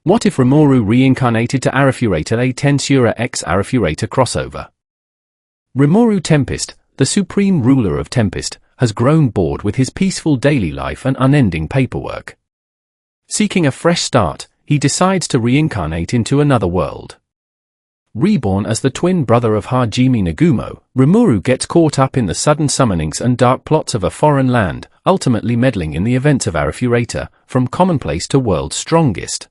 What if Rimuru reincarnated to Arifureta A Tensura x Arifureta crossover? Rimuru Tempest, the supreme ruler of Tempest, has grown bored with his peaceful daily life and unending paperwork. Seeking a fresh start, he decides to reincarnate into another world. Reborn as the twin brother of Hajime Nagumo, Rimuru gets caught up in the sudden summonings and dark plots of a foreign land, ultimately meddling in the events of Arifureta, from Commonplace to World's Strongest.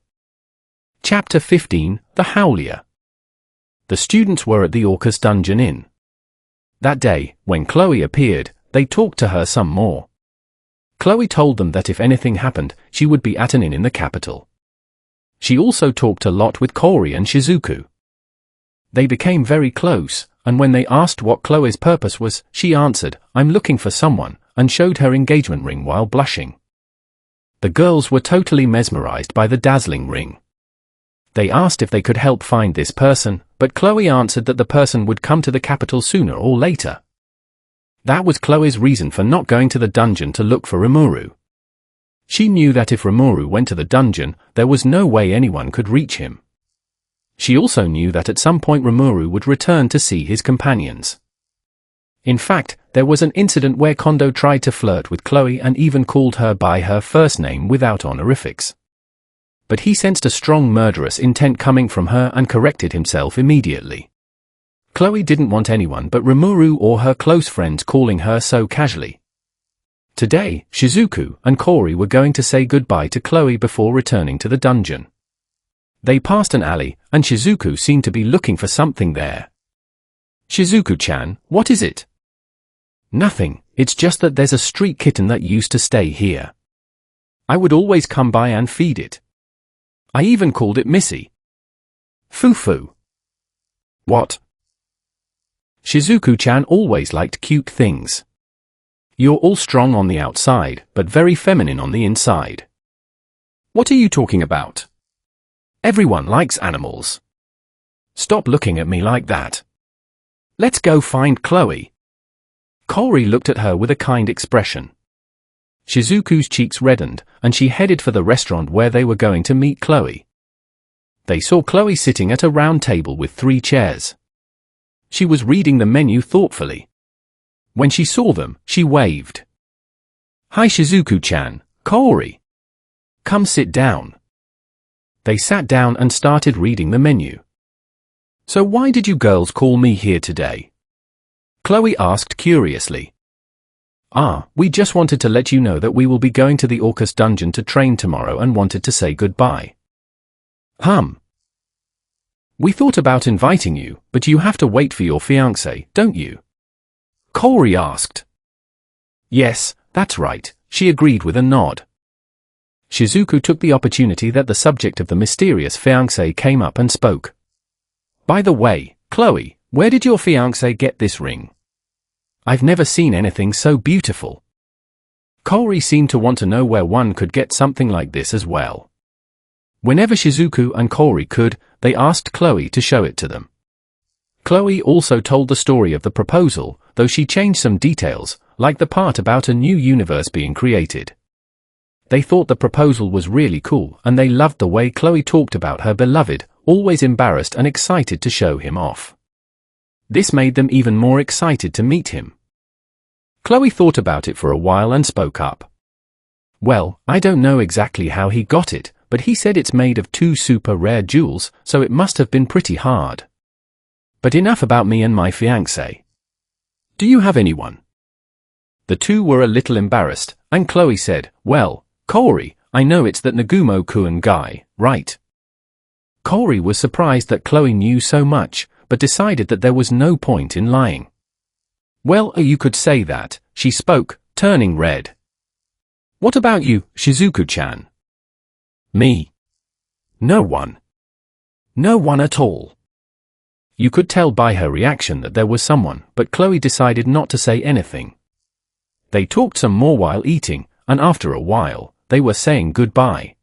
Chapter 15, The Howlier. The students were at the Orcus Dungeon Inn. That day, when Chloe appeared, they talked to her some more. Chloe told them that if anything happened, she would be at an inn in the capital. She also talked a lot with Kaori and Shizuku. They became very close, and when they asked what Chloe's purpose was, she answered, "I'm looking for someone," and showed her engagement ring while blushing. The girls were totally mesmerized by the dazzling ring. They asked if they could help find this person, but Chloe answered that the person would come to the capital sooner or later. That was Chloe's reason for not going to the dungeon to look for Rimuru. She knew that if Rimuru went to the dungeon, there was no way anyone could reach him. She also knew that at some point Rimuru would return to see his companions. In fact, there was an incident where Kondo tried to flirt with Chloe and even called her by her first name without honorifics. But he sensed a strong murderous intent coming from her and corrected himself immediately. Chloe didn't want anyone but Rimuru or her close friends calling her so casually. Today, Shizuku and Kaori were going to say goodbye to Chloe before returning to the dungeon. They passed an alley, and Shizuku seemed to be looking for something there. "Shizuku-chan, what is it?" "Nothing, it's just that there's a street kitten that used to stay here. I would always come by and feed it. I even called it Missy." "Fufu." "What?" "Shizuku-chan always liked cute things. You're all strong on the outside, but very feminine on the inside." "What are you talking about?" "Everyone likes animals. Stop looking at me like that. Let's go find Chloe." Kaori looked at her with a kind expression. Shizuku's cheeks reddened, and she headed for the restaurant where they were going to meet Chloe. They saw Chloe sitting at a round table with 3 chairs. She was reading the menu thoughtfully. When she saw them, she waved. "Hi Shizuku-chan, Kaori. Come sit down." They sat down and started reading the menu. "So why did you girls call me here today?" Chloe asked curiously. We just wanted to let you know that we will be going to the Orcus dungeon to train tomorrow and wanted to say goodbye." "We thought about inviting you, but you have to wait for your fiancé, don't you?" Kaori asked. "Yes, that's right," she agreed with a nod. Shizuku took the opportunity that the subject of the mysterious fiancé came up and spoke. "By the way, Chloe, where did your fiancé get this ring? I've never seen anything so beautiful." Kaori seemed to want to know where one could get something like this as well. Whenever Shizuku and Kaori could, they asked Chloe to show it to them. Chloe also told the story of the proposal, though she changed some details, like the part about a new universe being created. They thought the proposal was really cool, and they loved the way Chloe talked about her beloved, always embarrassed and excited to show him off. This made them even more excited to meet him. Chloe thought about it for a while and spoke up. "Well, I don't know exactly how he got it, but he said it's made of 2 super rare jewels, so it must have been pretty hard. But enough about me and my fiancé. Do you have anyone?" The two were a little embarrassed, and Chloe said, "Well, Kaori, I know it's that Nagumo-kun guy, right?" Kaori was surprised that Chloe knew so much, but decided that there was no point in lying. "Well, you could say that," she spoke, turning red. "What about you, Shizuku-chan?" "Me? No one. No one at all." You could tell by her reaction that there was someone, but Chloe decided not to say anything. They talked some more while eating, and after a while, they were saying goodbye.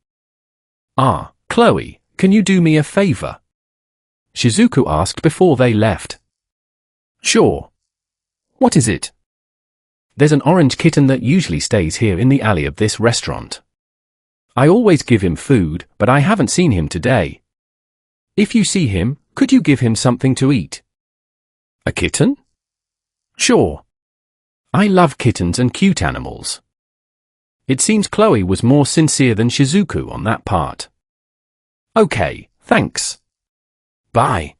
"Chloe, can you do me a favor?" Shizuku asked before they left. "Sure. What is it?" "There's an orange kitten that usually stays here in the alley of this restaurant. I always give him food, but I haven't seen him today. If you see him, could you give him something to eat? A kitten? Sure. I love kittens and cute animals. It seems Chloe was more sincere than Shizuku on that part. Okay, thanks. Bye.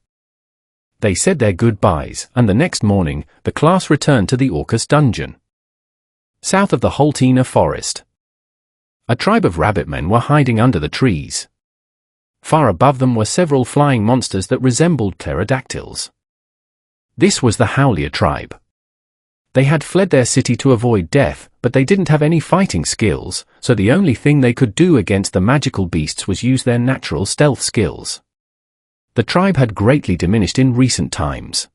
They said their goodbyes, and the next morning, the class returned to the Orcus dungeon. South of the Holtina forest. A tribe of rabbit men were hiding under the trees. Far above them were several flying monsters that resembled pterodactyls. This was the Howlia tribe. They had fled their city to avoid death, but they didn't have any fighting skills, so the only thing they could do against the magical beasts was use their natural stealth skills. The tribe had greatly diminished in recent times.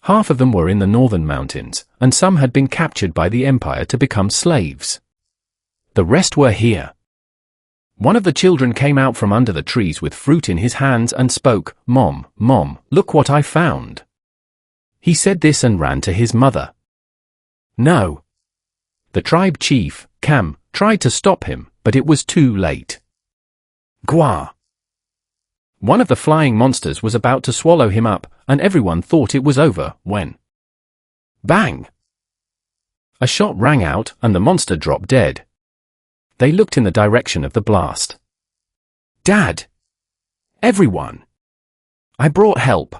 Half of them were in the northern mountains, and some had been captured by the Empire to become slaves. The rest were here. One of the children came out from under the trees with fruit in his hands and spoke, "Mom, Mom, look what I found." He said this and ran to his mother. No. The tribe chief, Cam, tried to stop him, but it was too late. Gwa! One of the flying monsters was about to swallow him up, and everyone thought it was over, when... Bang! A shot rang out, and the monster dropped dead. They looked in the direction of the blast. Dad! Everyone! I brought help.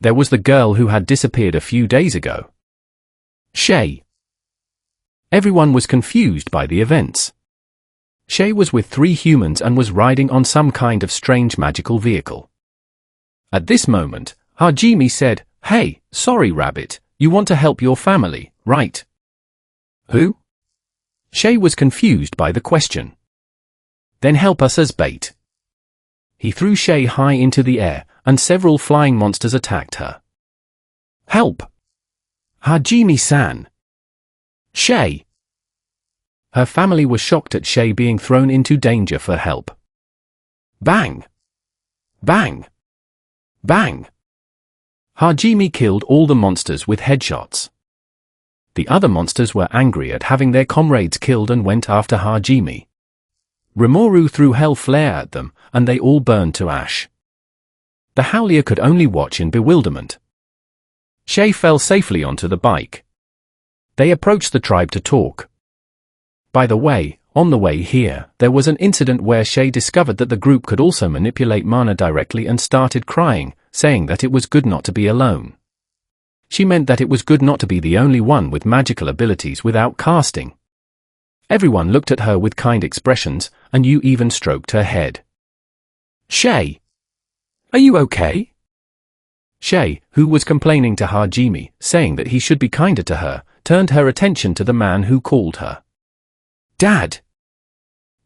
There was the girl who had disappeared a few days ago. Shay. Everyone was confused by the events. Shay was with 3 humans and was riding on some kind of strange magical vehicle. At this moment, Hajime said, "Hey, sorry Rabbit, you want to help your family, right?" Who? Shay was confused by the question. Then help us as bait. He threw Shay high into the air, and several flying monsters attacked her. Help! Hajime-san! Shay! Her family was shocked at Shay being thrown into danger for help. Bang! Bang! Bang! Hajime killed all the monsters with headshots. The other monsters were angry at having their comrades killed and went after Hajime. Rimuru threw hell flare at them, and they all burned to ash. The Howlia could only watch in bewilderment. Shay fell safely onto the bike. They approached the tribe to talk. By the way, on the way here, there was an incident where Shay discovered that the group could also manipulate mana directly and started crying, saying that it was good not to be alone. She meant that it was good not to be the only one with magical abilities without casting. Everyone looked at her with kind expressions, and you even stroked her head. Shay! Are you okay? Shay, who was complaining to Hajime, saying that he should be kinder to her, turned her attention to the man who called her Dad.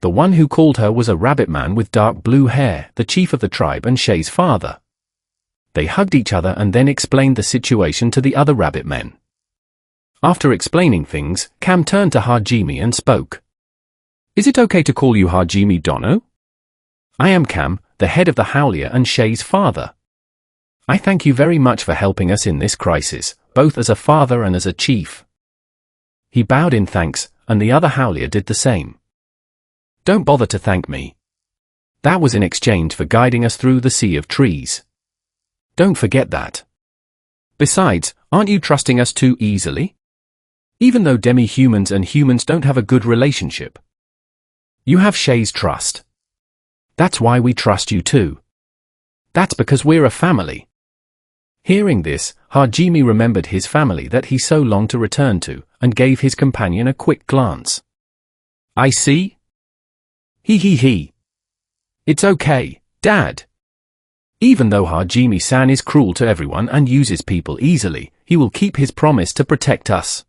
The one who called her was a rabbit man with dark blue hair, the chief of the tribe and Shay's father. They hugged each other and then explained the situation to the other rabbit men. After explaining things, Cam turned to Hajime and spoke. Is it okay to call you Hajime Dono? I am Cam, the head of the Howlia and Shay's father. I thank you very much for helping us in this crisis, both as a father and as a chief. He bowed in thanks, and the other Howlia did the same. Don't bother to thank me. That was in exchange for guiding us through the sea of trees. Don't forget that. Besides, aren't you trusting us too easily? Even though demi-humans and humans don't have a good relationship. You have Shay's trust. That's why we trust you too. That's because we're a family. Hearing this, Hajime remembered his family that he so longed to return to, and gave his companion a quick glance. I see. He. It's okay, Dad. Even though Hajime-san is cruel to everyone and uses people easily, he will keep his promise to protect us.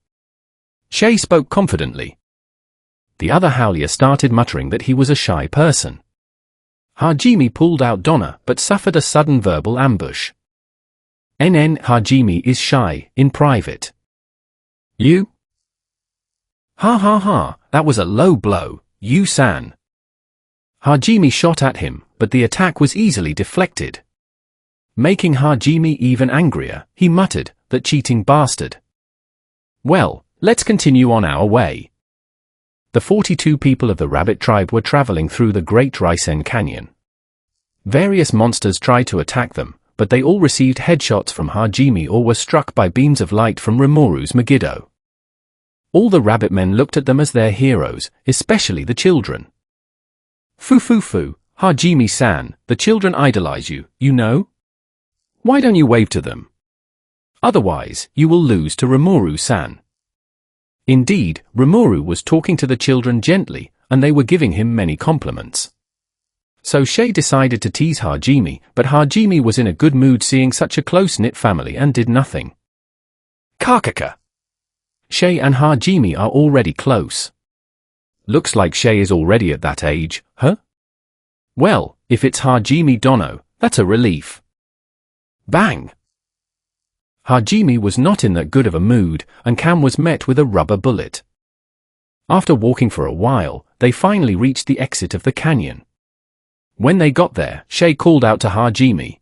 Shay spoke confidently. The other Howlia started muttering that he was a shy person. Hajime pulled out Donna but suffered a sudden verbal ambush. Hajime is shy, in private. You? Ha, that was a low blow, you-san. Hajime shot at him, but the attack was easily deflected. Making Hajime even angrier, he muttered, that cheating bastard. Well, let's continue on our way. the 42 people of the rabbit tribe were traveling through the Great Risen Canyon. Various monsters tried to attack them, but they all received headshots from Hajime or were struck by beams of light from Rimuru's Megiddo. All the rabbit men looked at them as their heroes, especially the children. Fu, Hajime-san, the children idolize you, you know? Why don't you wave to them? Otherwise, you will lose to Rimuru-san. Indeed, Rimuru was talking to the children gently, and they were giving him many compliments. So Shay decided to tease Hajime, but Hajime was in a good mood seeing such a close-knit family and did nothing. Kakaka. Shay and Hajime are already close. Looks like Shay is already at that age, huh? Well, if it's Hajime Dono, that's a relief. Bang! Hajime was not in that good of a mood, and Cam was met with a rubber bullet. After walking for a while, they finally reached the exit of the canyon. When they got there, Shay called out to Hajime.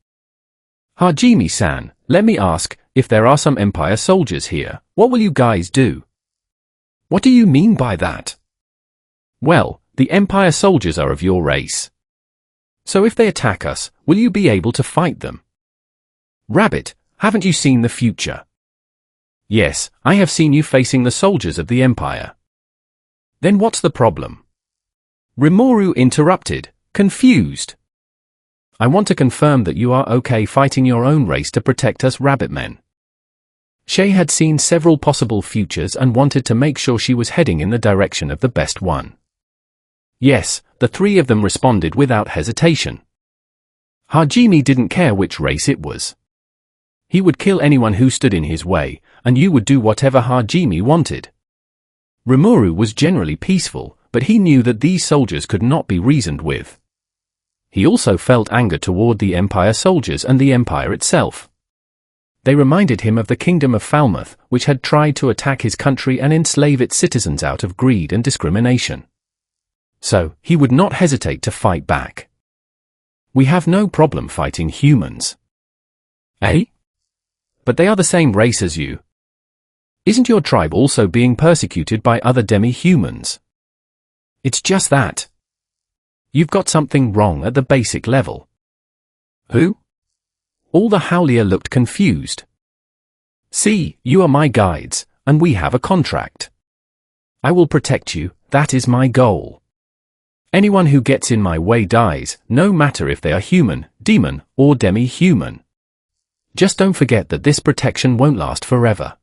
Hajime-san, let me ask, if there are some Empire soldiers here, what will you guys do? What do you mean by that? Well, the Empire soldiers are of your race. So if they attack us, will you be able to fight them? Rabbit, haven't you seen the future? Yes, I have seen you facing the soldiers of the Empire. Then what's the problem? Rimuru interrupted, confused. I want to confirm that you are okay fighting your own race to protect us rabbit men. Shay had seen several possible futures and wanted to make sure she was heading in the direction of the best one. Yes, the three of them responded without hesitation. Hajime didn't care which race it was. He would kill anyone who stood in his way, and you would do whatever Hajime wanted. Rimuru was generally peaceful, but he knew that these soldiers could not be reasoned with. He also felt anger toward the Empire soldiers and the Empire itself. They reminded him of the Kingdom of Falmouth, which had tried to attack his country and enslave its citizens out of greed and discrimination. So, he would not hesitate to fight back. We have no problem fighting humans. Eh? But they are the same race as you. Isn't your tribe also being persecuted by other demi-humans? It's just that. You've got something wrong at the basic level. Who? All the Howlier looked confused. See, you are my guides, and we have a contract. I will protect you, that is my goal. Anyone who gets in my way dies, no matter if they are human, demon, or demi-human. Just don't forget that this protection won't last forever.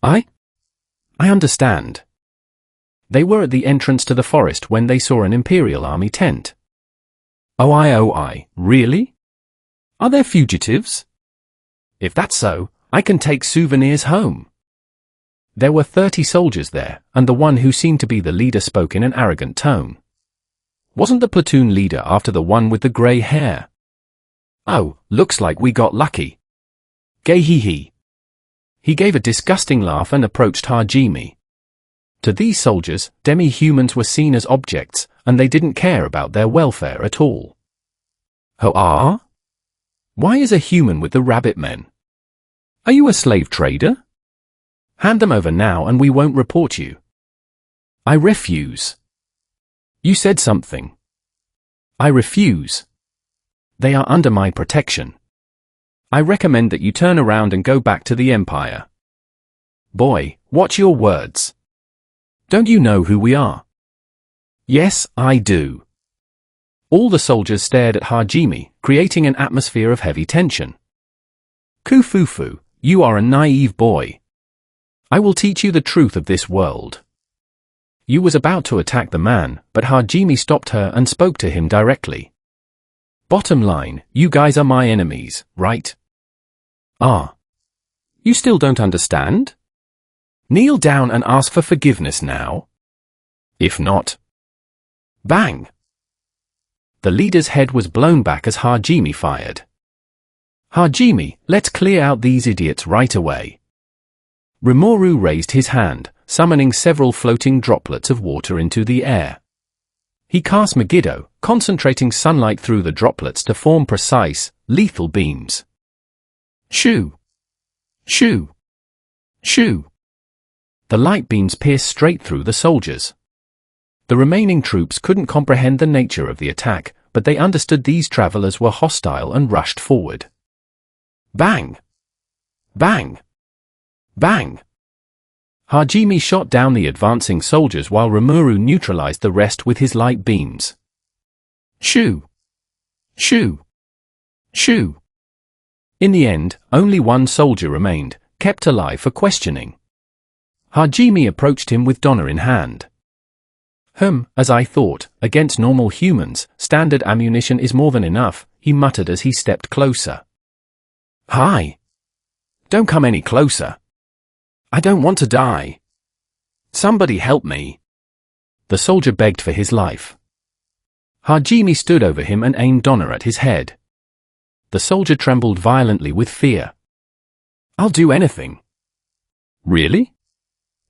I understand. They were at the entrance to the forest when they saw an Imperial Army tent. Oh I, really? Are there fugitives? If that's so, I can take souvenirs home. There were 30 soldiers there, and the one who seemed to be the leader spoke in an arrogant tone. Wasn't the platoon leader after the one with the grey hair? Oh, looks like we got lucky. Gay hee hee. He gave a disgusting laugh and approached Hajime. To these soldiers, demi-humans were seen as objects, and they didn't care about their welfare at all. Oh, why is a human with the rabbit men? Are you a slave trader? Hand them over now and we won't report you. I refuse. You said something. I refuse. They are under my protection. I recommend that you turn around and go back to the Empire. Boy, watch your words. Don't you know who we are? Yes, I do. All the soldiers stared at Hajime, creating an atmosphere of heavy tension. Kufufu, you are a naive boy. I will teach you the truth of this world. You was about to attack the man, but Hajime stopped her and spoke to him directly. Bottom line, you guys are my enemies, right? Ah. You still don't understand? Kneel down and ask for forgiveness now. If not. Bang! The leader's head was blown back as Hajime fired. Hajime, let's clear out these idiots right away. Rimuru raised his hand, summoning several floating droplets of water into the air. He cast Megiddo, concentrating sunlight through the droplets to form precise, lethal beams. Shoo! Shoo! Shoo! The light beams pierced straight through the soldiers. The remaining troops couldn't comprehend the nature of the attack, but they understood these travelers were hostile and rushed forward. Bang! Bang! Bang! Hajime shot down the advancing soldiers while Rimuru neutralized the rest with his light beams. Shoo! Shoo! Shoo! In the end, only one soldier remained, kept alive for questioning. Hajime approached him with Donna in hand. As I thought, against normal humans, standard ammunition is more than enough, he muttered as he stepped closer. Hi! Don't come any closer. I don't want to die. Somebody help me. The soldier begged for his life. Hajime stood over him and aimed Donna at his head. The soldier trembled violently with fear. I'll do anything. Really?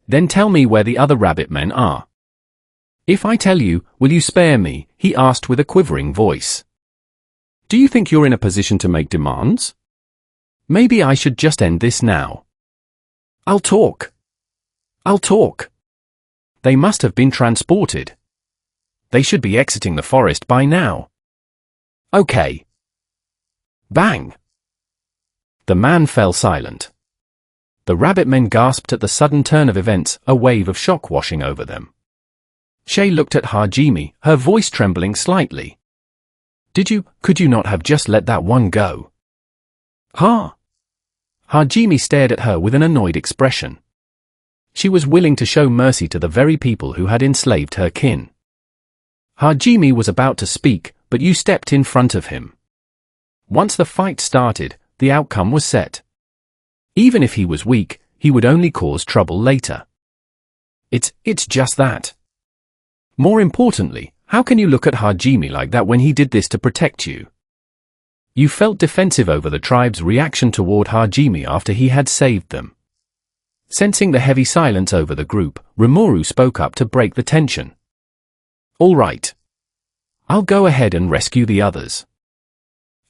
Then tell me where the other rabbit men are. If I tell you, will you spare me? He asked with a quivering voice. Do you think you're in a position to make demands? Maybe I should just end this now. I'll talk. I'll talk. They must have been transported. They should be exiting the forest by now. Okay. Bang! The man fell silent. The rabbit men gasped at the sudden turn of events, a wave of shock washing over them. Shay looked at Hajime, her voice trembling slightly. Could you not have just let that one go? Huh? Hajime stared at her with an annoyed expression. She was willing to show mercy to the very people who had enslaved her kin. Hajime was about to speak, but you stepped in front of him. Once the fight started, the outcome was set. Even if he was weak, he would only cause trouble later. It's just that. More importantly, how can you look at Hajime like that when he did this to protect you? You felt defensive over the tribe's reaction toward Hajime after he had saved them. Sensing the heavy silence over the group, Rimuru spoke up to break the tension. All right. I'll go ahead and rescue the others.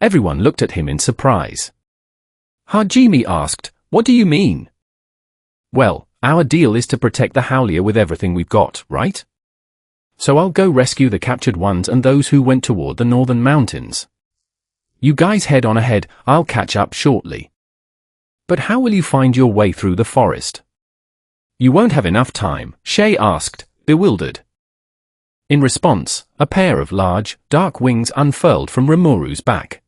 Everyone looked at him in surprise. Hajime asked, What do you mean? Well, our deal is to protect the Howlier with everything we've got, right? So I'll go rescue the captured ones and those who went toward the northern mountains. You guys head on ahead, I'll catch up shortly. But how will you find your way through the forest? You won't have enough time, Shay asked, bewildered. In response, a pair of large, dark wings unfurled from Rimuru's back.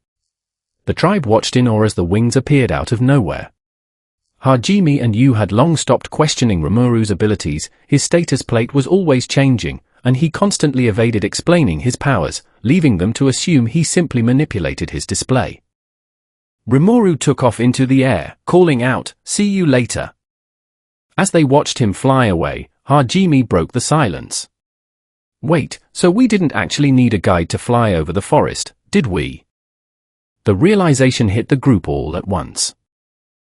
The tribe watched in awe as the wings appeared out of nowhere. Hajime and you had long stopped questioning Rimuru's abilities, his status plate was always changing, and he constantly evaded explaining his powers, leaving them to assume he simply manipulated his display. Rimuru took off into the air, calling out, See you later. As they watched him fly away, Hajime broke the silence. Wait, so we didn't actually need a guide to fly over the forest, did we? The realization hit the group all at once.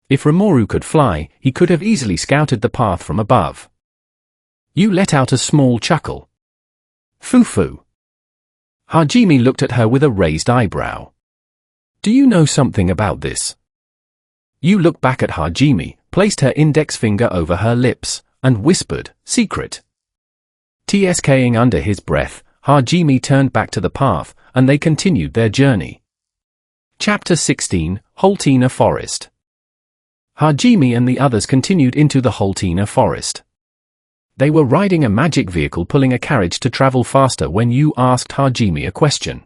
If Rimuru could fly, he could have easily scouted the path from above. You let out a small chuckle. Foo-foo. Hajime looked at her with a raised eyebrow. Do you know something about this? You looked back at Hajime, placed her index finger over her lips, and whispered, Secret. TSKing under his breath, Hajime turned back to the path, and they continued their journey. Chapter 16, Holtina Forest. Hajime and the others continued into the Holtina Forest. They were riding a magic vehicle pulling a carriage to travel faster when you asked Hajime a question.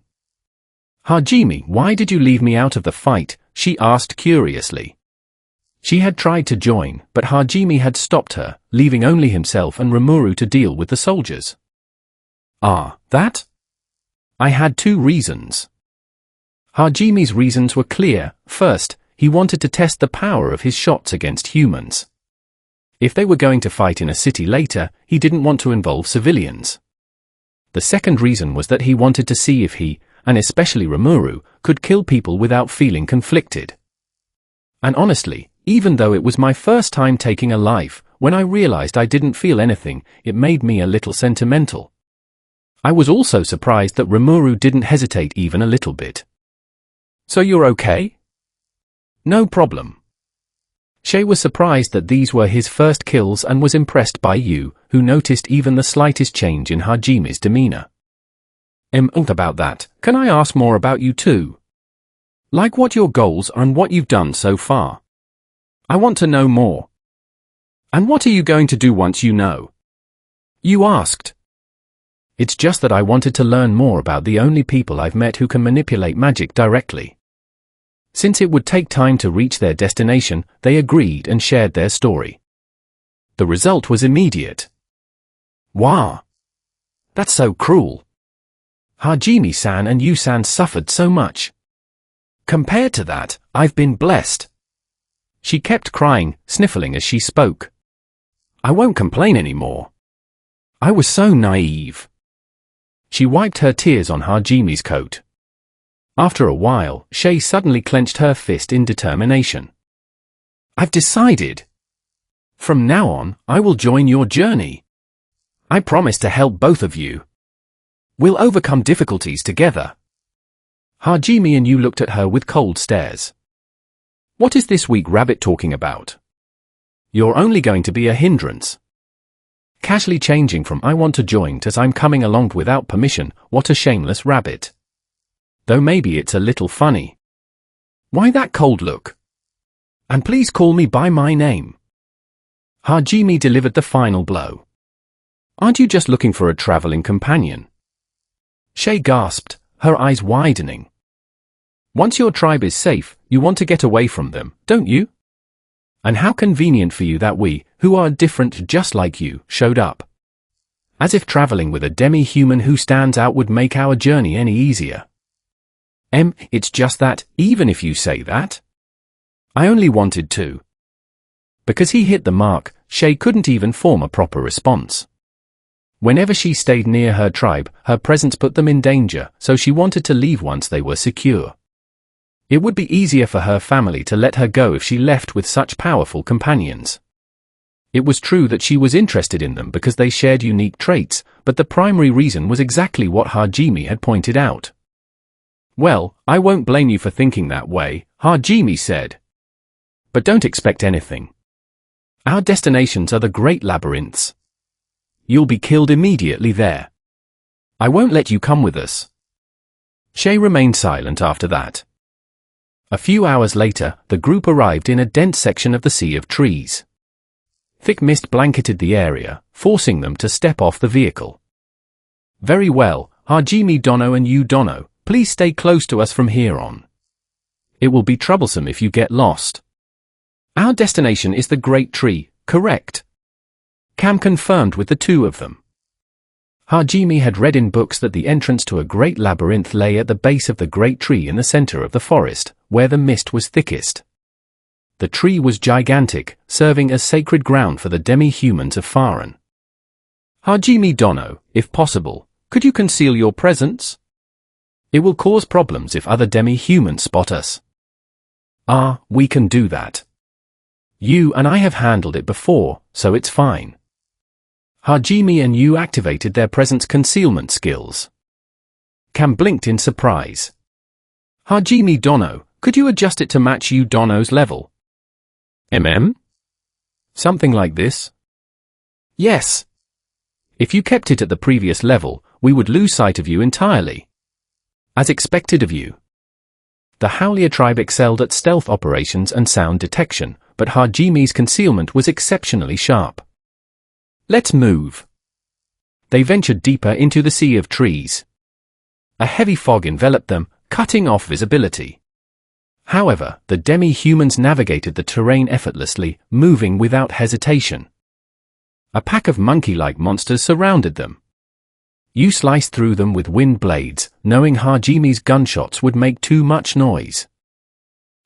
Hajime, why did you leave me out of the fight? She asked curiously. She had tried to join, but Hajime had stopped her, leaving only himself and Rimuru to deal with the soldiers. That? I had two reasons. Hajime's reasons were clear. First, he wanted to test the power of his shots against humans. If they were going to fight in a city later, he didn't want to involve civilians. The second reason was that he wanted to see if he, and especially Rimuru, could kill people without feeling conflicted. And honestly, even though it was my first time taking a life, when I realized I didn't feel anything, it made me a little sentimental. I was also surprised that Rimuru didn't hesitate even a little bit. So you're okay? No problem. Shay was surprised that these were his first kills and was impressed by Yu, who noticed even the slightest change in Hajime's demeanor. About that, can I ask more about you too? Like what your goals are and what you've done so far. I want to know more. And what are you going to do once you know? Yu asked. It's just that I wanted to learn more about the only people I've met who can manipulate magic directly. Since it would take time to reach their destination, they agreed and shared their story. The result was immediate. Wow! That's so cruel. Hajime-san and Yu-san suffered so much. Compared to that, I've been blessed. She kept crying, sniffling as she spoke. I won't complain anymore. I was so naive. She wiped her tears on Hajime's coat. After a while, Shay suddenly clenched her fist in determination. I've decided. From now on, I will join your journey. I promise to help both of you. We'll overcome difficulties together. Hajime and Yu looked at her with cold stares. What is this weak rabbit talking about? You're only going to be a hindrance. Casually changing from I want to join to I'm coming along without permission, what a shameless rabbit. Though maybe it's a little funny. Why that cold look? And please call me by my name. Hajime delivered the final blow. Aren't you just looking for a traveling companion? Shay gasped, her eyes widening. Once your tribe is safe, you want to get away from them, don't you? And how convenient for you that we, who are different just like you, showed up. As if traveling with a demi-human who stands out would make our journey any easier. It's just that, even if you say that. I only wanted to. Because he hit the mark, Shay couldn't even form a proper response. Whenever she stayed near her tribe, her presence put them in danger, so she wanted to leave once they were secure. It would be easier for her family to let her go if she left with such powerful companions. It was true that she was interested in them because they shared unique traits, but the primary reason was exactly what Hajime had pointed out. Well, I won't blame you for thinking that way, Hajime said. But don't expect anything. Our destinations are the Great Labyrinths. You'll be killed immediately there. I won't let you come with us. Shay remained silent after that. A few hours later, the group arrived in a dense section of the sea of trees. Thick mist blanketed the area, forcing them to step off the vehicle. Very well, Hajime Dono and Yu Dono, please stay close to us from here on. It will be troublesome if you get lost. Our destination is the Great Tree, correct? Cam confirmed with the two of them. Hajime had read in books that the entrance to a great labyrinth lay at the base of the great tree in the center of the forest, where the mist was thickest. The tree was gigantic, serving as sacred ground for the demi-humans of Faran. Hajime Dono, if possible, could you conceal your presence? It will cause problems if other demi-humans spot us. We can do that. You and I have handled it before, so it's fine. Hajime and Yu activated their presence concealment skills. Cam blinked in surprise. Hajime Dono, could you adjust it to match Yu Dono's level? Something like this? Yes. If you kept it at the previous level, we would lose sight of you entirely. As expected of you. The Howlia tribe excelled at stealth operations and sound detection, but Hajime's concealment was exceptionally sharp. Let's move. They ventured deeper into the sea of trees. A heavy fog enveloped them, cutting off visibility. However, the demi-humans navigated the terrain effortlessly, moving without hesitation. A pack of monkey-like monsters surrounded them. You sliced through them with wind blades, knowing Hajime's gunshots would make too much noise.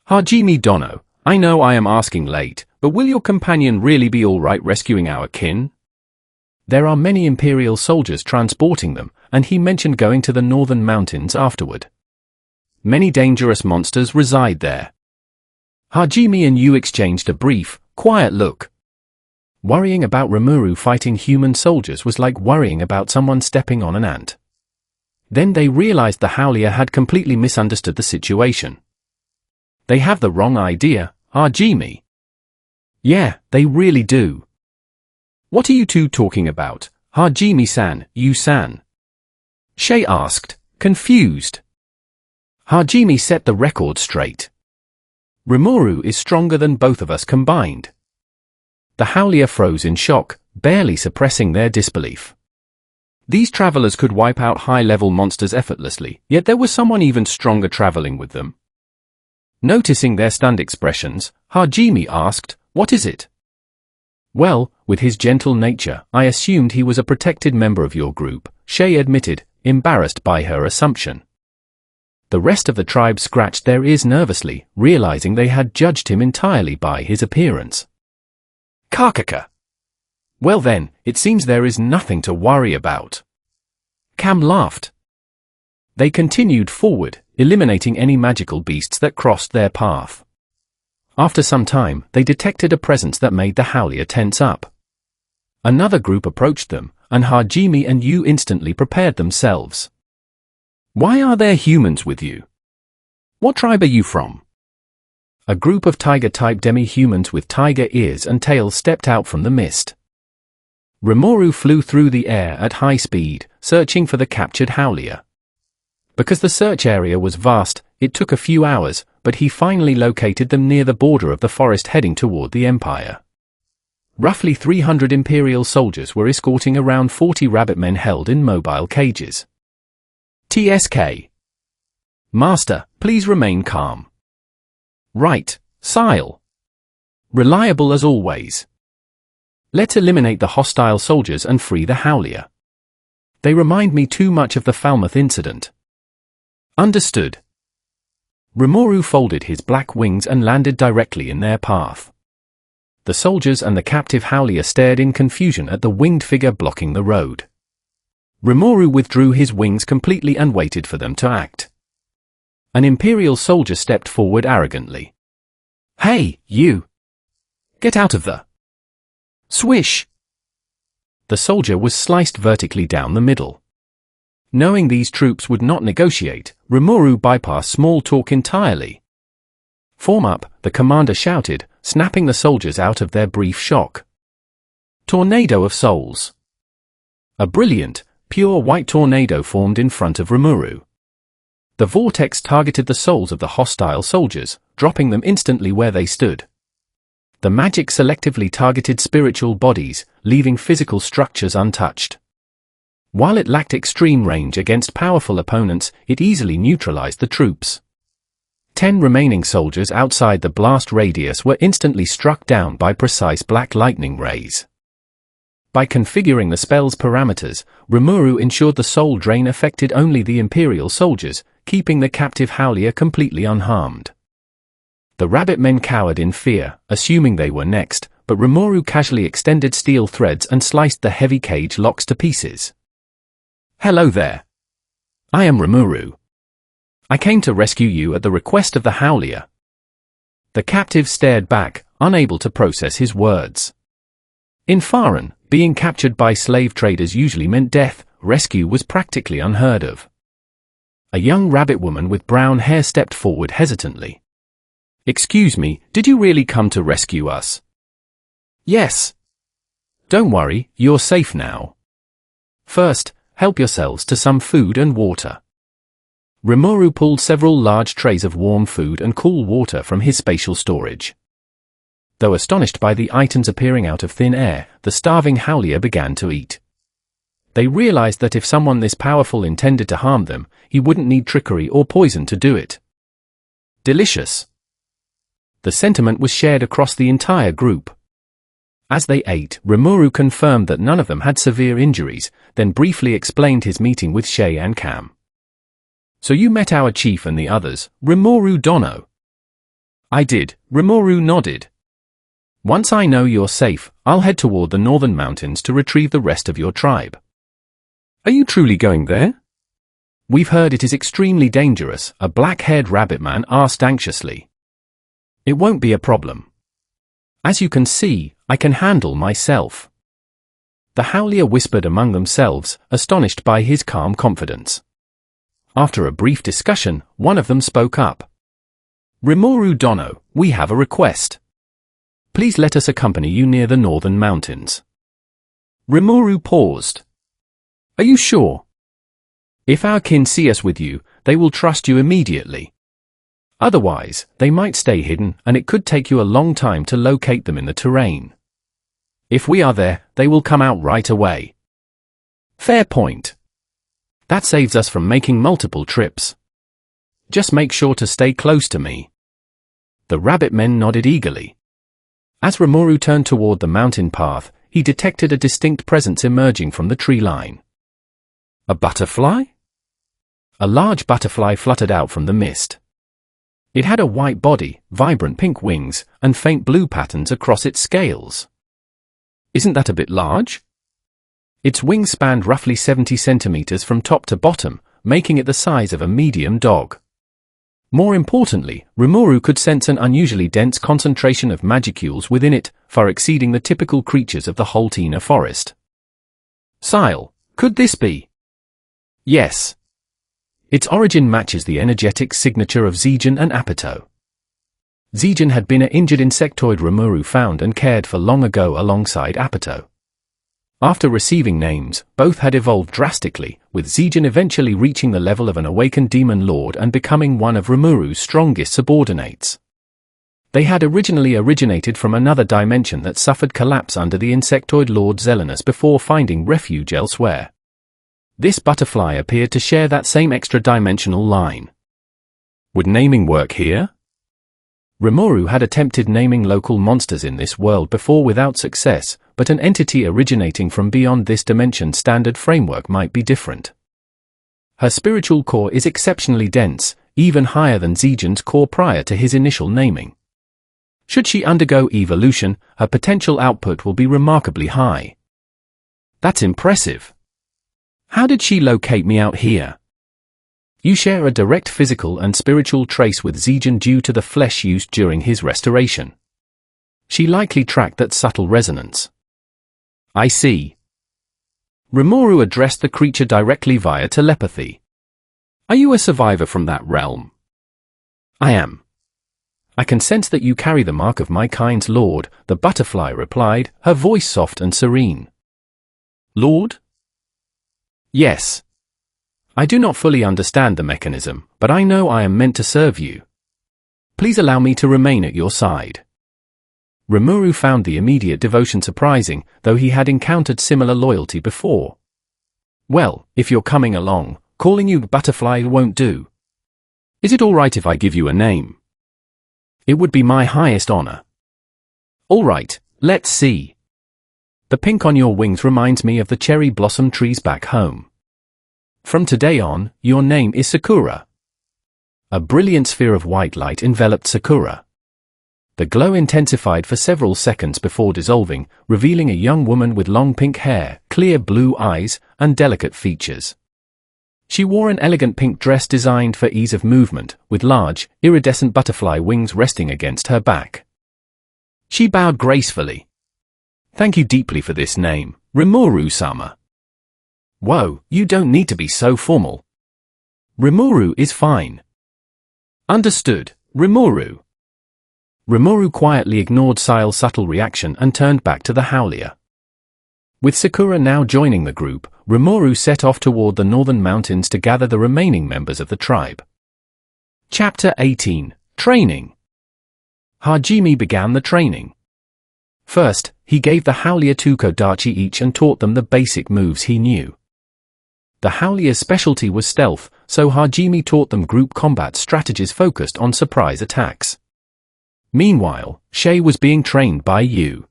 Hajime Dono, I know I am asking late, but will your companion really be all right rescuing our kin? There are many Imperial soldiers transporting them, and he mentioned going to the northern mountains afterward. Many dangerous monsters reside there. Hajime and Yu exchanged a brief, quiet look. Worrying about Rimuru fighting human soldiers was like worrying about someone stepping on an ant. Then they realized the Howlia had completely misunderstood the situation. They have the wrong idea, Hajime. Yeah, they really do. What are you two talking about, Hajime-san, you-san? Shay asked, confused. Hajime set the record straight. Rimuru is stronger than both of us combined. The howlier froze in shock, barely suppressing their disbelief. These travelers could wipe out high-level monsters effortlessly, yet there was someone even stronger traveling with them. Noticing their stunned expressions, Hajime asked, "What is it?" "Well, with his gentle nature, I assumed he was a protected member of your group," Shay admitted, embarrassed by her assumption. The rest of the tribe scratched their ears nervously, realizing they had judged him entirely by his appearance. "Kakaka. Well then, it seems there is nothing to worry about." Cam laughed. They continued forward, eliminating any magical beasts that crossed their path. After some time, they detected a presence that made the howlier tense up. Another group approached them, and Hajime and Yu instantly prepared themselves. "Why are there humans with you? What tribe are you from?" A group of tiger-type demi-humans with tiger ears and tails stepped out from the mist. Rimuru flew through the air at high speed, searching for the captured howlier. Because the search area was vast, it took a few hours, but he finally located them near the border of the forest heading toward the Empire. Roughly 300 Imperial soldiers were escorting around 40 rabbit men held in mobile cages. "TSK. Master, please remain calm." "Right, Sile. Reliable as always. Let's eliminate the hostile soldiers and free the howlier. They remind me too much of the Falmouth incident." "Understood." Rimuru folded his black wings and landed directly in their path. The soldiers and the captive howlier stared in confusion at the winged figure blocking the road. Rimuru withdrew his wings completely and waited for them to act. An Imperial soldier stepped forward arrogantly. "Hey, you! Get out of the..." Swish! The soldier was sliced vertically down the middle. Knowing these troops would not negotiate, Rimuru bypassed small talk entirely. "Form up," the commander shouted, snapping the soldiers out of their brief shock. Tornado of souls. A brilliant, pure white tornado formed in front of Rimuru. The vortex targeted the souls of the hostile soldiers, dropping them instantly where they stood. The magic selectively targeted spiritual bodies, leaving physical structures untouched. While it lacked extreme range against powerful opponents, it easily neutralized the troops. 10 remaining soldiers outside the blast radius were instantly struck down by precise black lightning rays. By configuring the spell's parameters, Rimuru ensured the soul drain affected only the Imperial soldiers, keeping the captive howlier completely unharmed. The rabbit men cowered in fear, assuming they were next, but Rimuru casually extended steel threads and sliced the heavy cage locks to pieces. "Hello there. I am Rimuru. I came to rescue you at the request of the howlier." The captive stared back, unable to process his words. In Faran, being captured by slave traders usually meant death. Rescue was practically unheard of. A young rabbit woman with brown hair stepped forward hesitantly. "Excuse me, did you really come to rescue us?" "Yes." "Don't worry, you're safe now. First, help yourselves to some food and water." Rimuru pulled several large trays of warm food and cool water from his spatial storage. Though astonished by the items appearing out of thin air, the starving howlier began to eat. They realized that if someone this powerful intended to harm them, he wouldn't need trickery or poison to do it. Delicious. The sentiment was shared across the entire group. As they ate, Rimuru confirmed that none of them had severe injuries, then briefly explained his meeting with Shay and Cam. "So you met our chief and the others, Rimuru Dono?" "I did," Rimuru nodded. "Once I know you're safe, I'll head toward the northern mountains to retrieve the rest of your tribe." "Are you truly going there?" "We've heard it is extremely dangerous," a black-haired rabbit man asked anxiously. "It won't be a problem. As you can see, I can handle myself." The howlier whispered among themselves, astonished by his calm confidence. After a brief discussion, one of them spoke up. "Rimuru Dono, we have a request." Please let us accompany you near the northern mountains." Rimuru paused. "Are you sure? If our kin see us with you, they will trust you immediately. Otherwise, they might stay hidden, and it could take you a long time to locate them in the terrain. If we are there, they will come out right away." "Fair point. That saves us from making multiple trips. Just make sure to stay close to me." The rabbit men nodded eagerly. As Rimuru turned toward the mountain path, he detected a distinct presence emerging from the tree line. A butterfly? A large butterfly fluttered out from the mist. It had a white body, vibrant pink wings, and faint blue patterns across its scales. "Isn't that a bit large?" Its wings spanned roughly 70 centimeters from top to bottom, making it the size of a medium dog. More importantly, Rimuru could sense an unusually dense concentration of magicules within it, far exceeding the typical creatures of the Holtina forest. "Sile, could this be?" "Yes. Its origin matches the energetic signature of Zijin and Apito." Zijin had been an injured insectoid Rimuru found and cared for long ago alongside Apito. After receiving names, both had evolved drastically, with Zijin eventually reaching the level of an awakened demon lord and becoming one of Rimuru's strongest subordinates. They had originally originated from another dimension that suffered collapse under the insectoid lord Zelenus before finding refuge elsewhere. This butterfly appeared to share that same extra-dimensional line. Would naming work here? Rimuru had attempted naming local monsters in this world before without success, but an entity originating from beyond this dimension's standard framework might be different. Her spiritual core is exceptionally dense, even higher than Zijin's core prior to his initial naming. Should she undergo evolution, her potential output will be remarkably high. That's impressive. How did she locate me out here? You share a direct physical and spiritual trace with Zijin due to the flesh used during his restoration. She likely tracked that subtle resonance. I see. Rimuru addressed the creature directly via telepathy. Are you a survivor from that realm? I am. I can sense that you carry the mark of my kind's lord, the butterfly replied, her voice soft and serene. Lord? Yes. I do not fully understand the mechanism, but I know I am meant to serve you. Please allow me to remain at your side. Rimuru found the immediate devotion surprising, though he had encountered similar loyalty before. Well, if you're coming along, calling you butterfly won't do. Is it all right if I give you a name? It would be my highest honor. All right, let's see. The pink on your wings reminds me of the cherry blossom trees back home. From today on, your name is Sakura. A brilliant sphere of white light enveloped Sakura. The glow intensified for several seconds before dissolving, revealing a young woman with long pink hair, clear blue eyes, and delicate features. She wore an elegant pink dress designed for ease of movement, with large, iridescent butterfly wings resting against her back. She bowed gracefully. Thank you deeply for this name, Rimuru-sama. Whoa, you don't need to be so formal. Rimuru is fine. Understood, Rimuru. Rimuru quietly ignored Sile's subtle reaction and turned back to the Howlier. With Sakura now joining the group, Rimuru set off toward the northern mountains to gather the remaining members of the tribe. Chapter 18, Training. Hajime began the training. First, he gave the Howlier 2 Kodachi each and taught them the basic moves he knew. The Howlier's specialty was stealth, so Hajime taught them group combat strategies focused on surprise attacks. Meanwhile, Shay was being trained by Yu.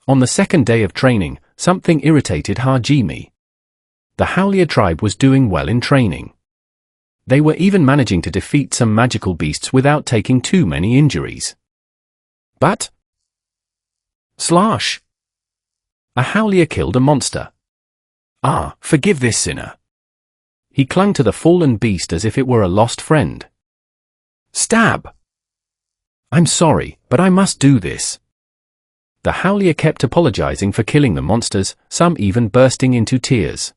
On the second day of training, something irritated Hajime. The Howlier tribe was doing well in training. They were even managing to defeat some magical beasts without taking too many injuries. But Slash! A Howlier killed a monster. Ah, forgive this sinner. He clung to the fallen beast as if it were a lost friend. Stab! I'm sorry, but I must do this. The Howlier kept apologizing for killing the monsters, some even bursting into tears.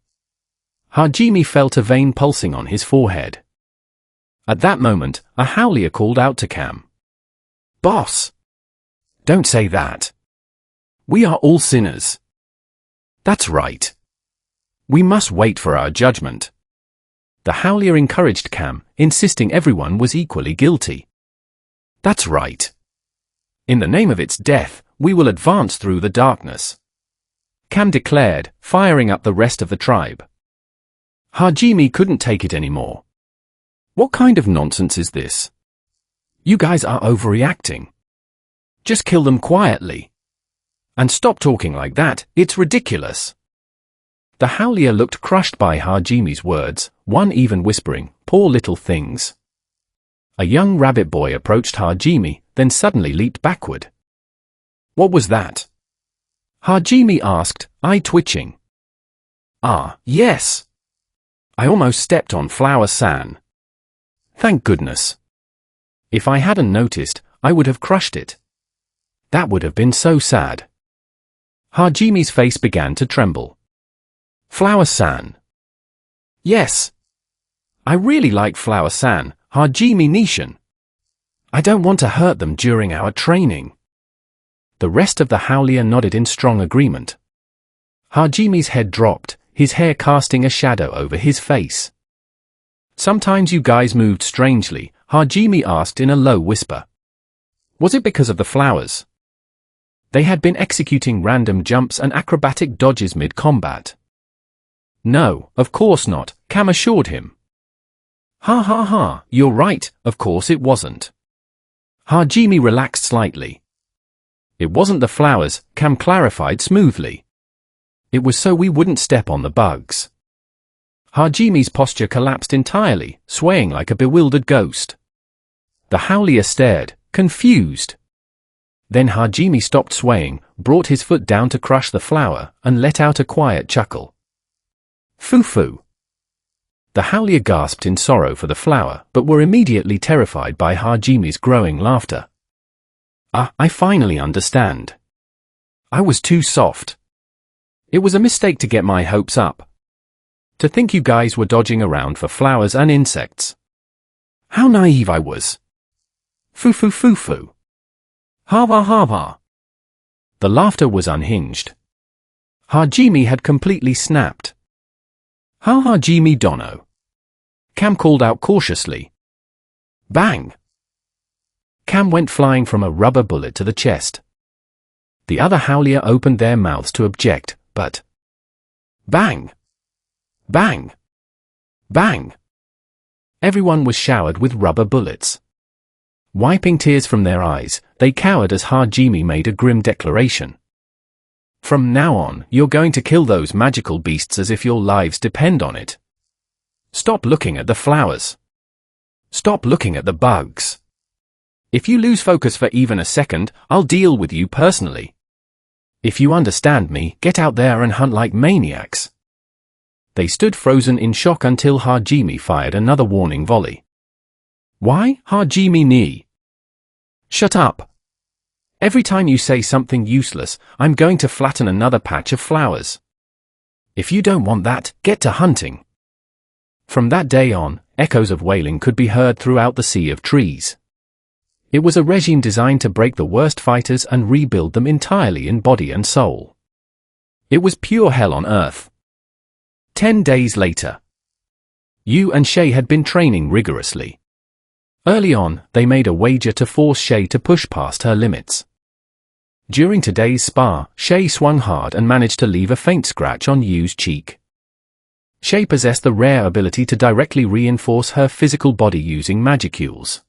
Hajime felt a vein pulsing on his forehead. At that moment, a Howlier called out to Cam. Boss! Don't say that. We are all sinners. That's right. We must wait for our judgment. The Howlier encouraged Cam, insisting everyone was equally guilty. That's right. In the name of its death, we will advance through the darkness, Cam declared, firing up the rest of the tribe. Hajime couldn't take it anymore. What kind of nonsense is this? You guys are overreacting. Just kill them quietly. And stop talking like that, it's ridiculous. The Howlier looked crushed by Hajime's words, one even whispering, "Poor little things." A young rabbit boy approached Hajime, then suddenly leaped backward. What was that? Hajime asked, eye twitching. Ah, yes. I almost stepped on Flower-san. Thank goodness. If I hadn't noticed, I would have crushed it. That would have been so sad. Hajime's face began to tremble. Flower-san. Yes. I really like Flower-san, Hajime Nishin. I don't want to hurt them during our training. The rest of the Howlier nodded in strong agreement. Hajime's head dropped, his hair casting a shadow over his face. Sometimes you guys moved strangely, Hajime asked in a low whisper. Was it because of the flowers? They had been executing random jumps and acrobatic dodges mid-combat. No, of course not, Cam assured him. Ha ha ha, you're right, of course it wasn't. Hajime relaxed slightly. It wasn't the flowers, Cam clarified smoothly. It was so we wouldn't step on the bugs. Hajime's posture collapsed entirely, swaying like a bewildered ghost. The Howlier stared, confused. Then Hajime stopped swaying, brought his foot down to crush the flower, and let out a quiet chuckle. Foo-foo. The Howlier gasped in sorrow for the flower, but were immediately terrified by Hajime's growing laughter. Ah, I finally understand. I was too soft. It was a mistake to get my hopes up. To think you guys were dodging around for flowers and insects. How naive I was. Foo-foo-foo-foo. Ha-ha-ha-ha. The laughter was unhinged. Hajime had completely snapped. Ha-Hajime Dono. Cam called out cautiously. Bang! Cam went flying from a rubber bullet to the chest. The other Howlier opened their mouths to object, but... Bang! Bang! Bang! Everyone was showered with rubber bullets. Wiping tears from their eyes, they cowered as Hajime made a grim declaration. From now on, you're going to kill those magical beasts as if your lives depend on it. Stop looking at the flowers. Stop looking at the bugs. If you lose focus for even a second, I'll deal with you personally. If you understand me, get out there and hunt like maniacs. They stood frozen in shock until Hajime fired another warning volley. Why, Hajime ni? Shut up. Every time you say something useless, I'm going to flatten another patch of flowers. If you don't want that, get to hunting. From that day on, echoes of wailing could be heard throughout the sea of trees. It was a regime designed to break the worst fighters and rebuild them entirely in body and soul. It was pure hell on earth. 10 days later. Yu and Shay had been training rigorously. Early on, they made a wager to force Shay to push past her limits. During today's spar, Shay swung hard and managed to leave a faint scratch on Yu's cheek. Shay possessed the rare ability to directly reinforce her physical body using magicules.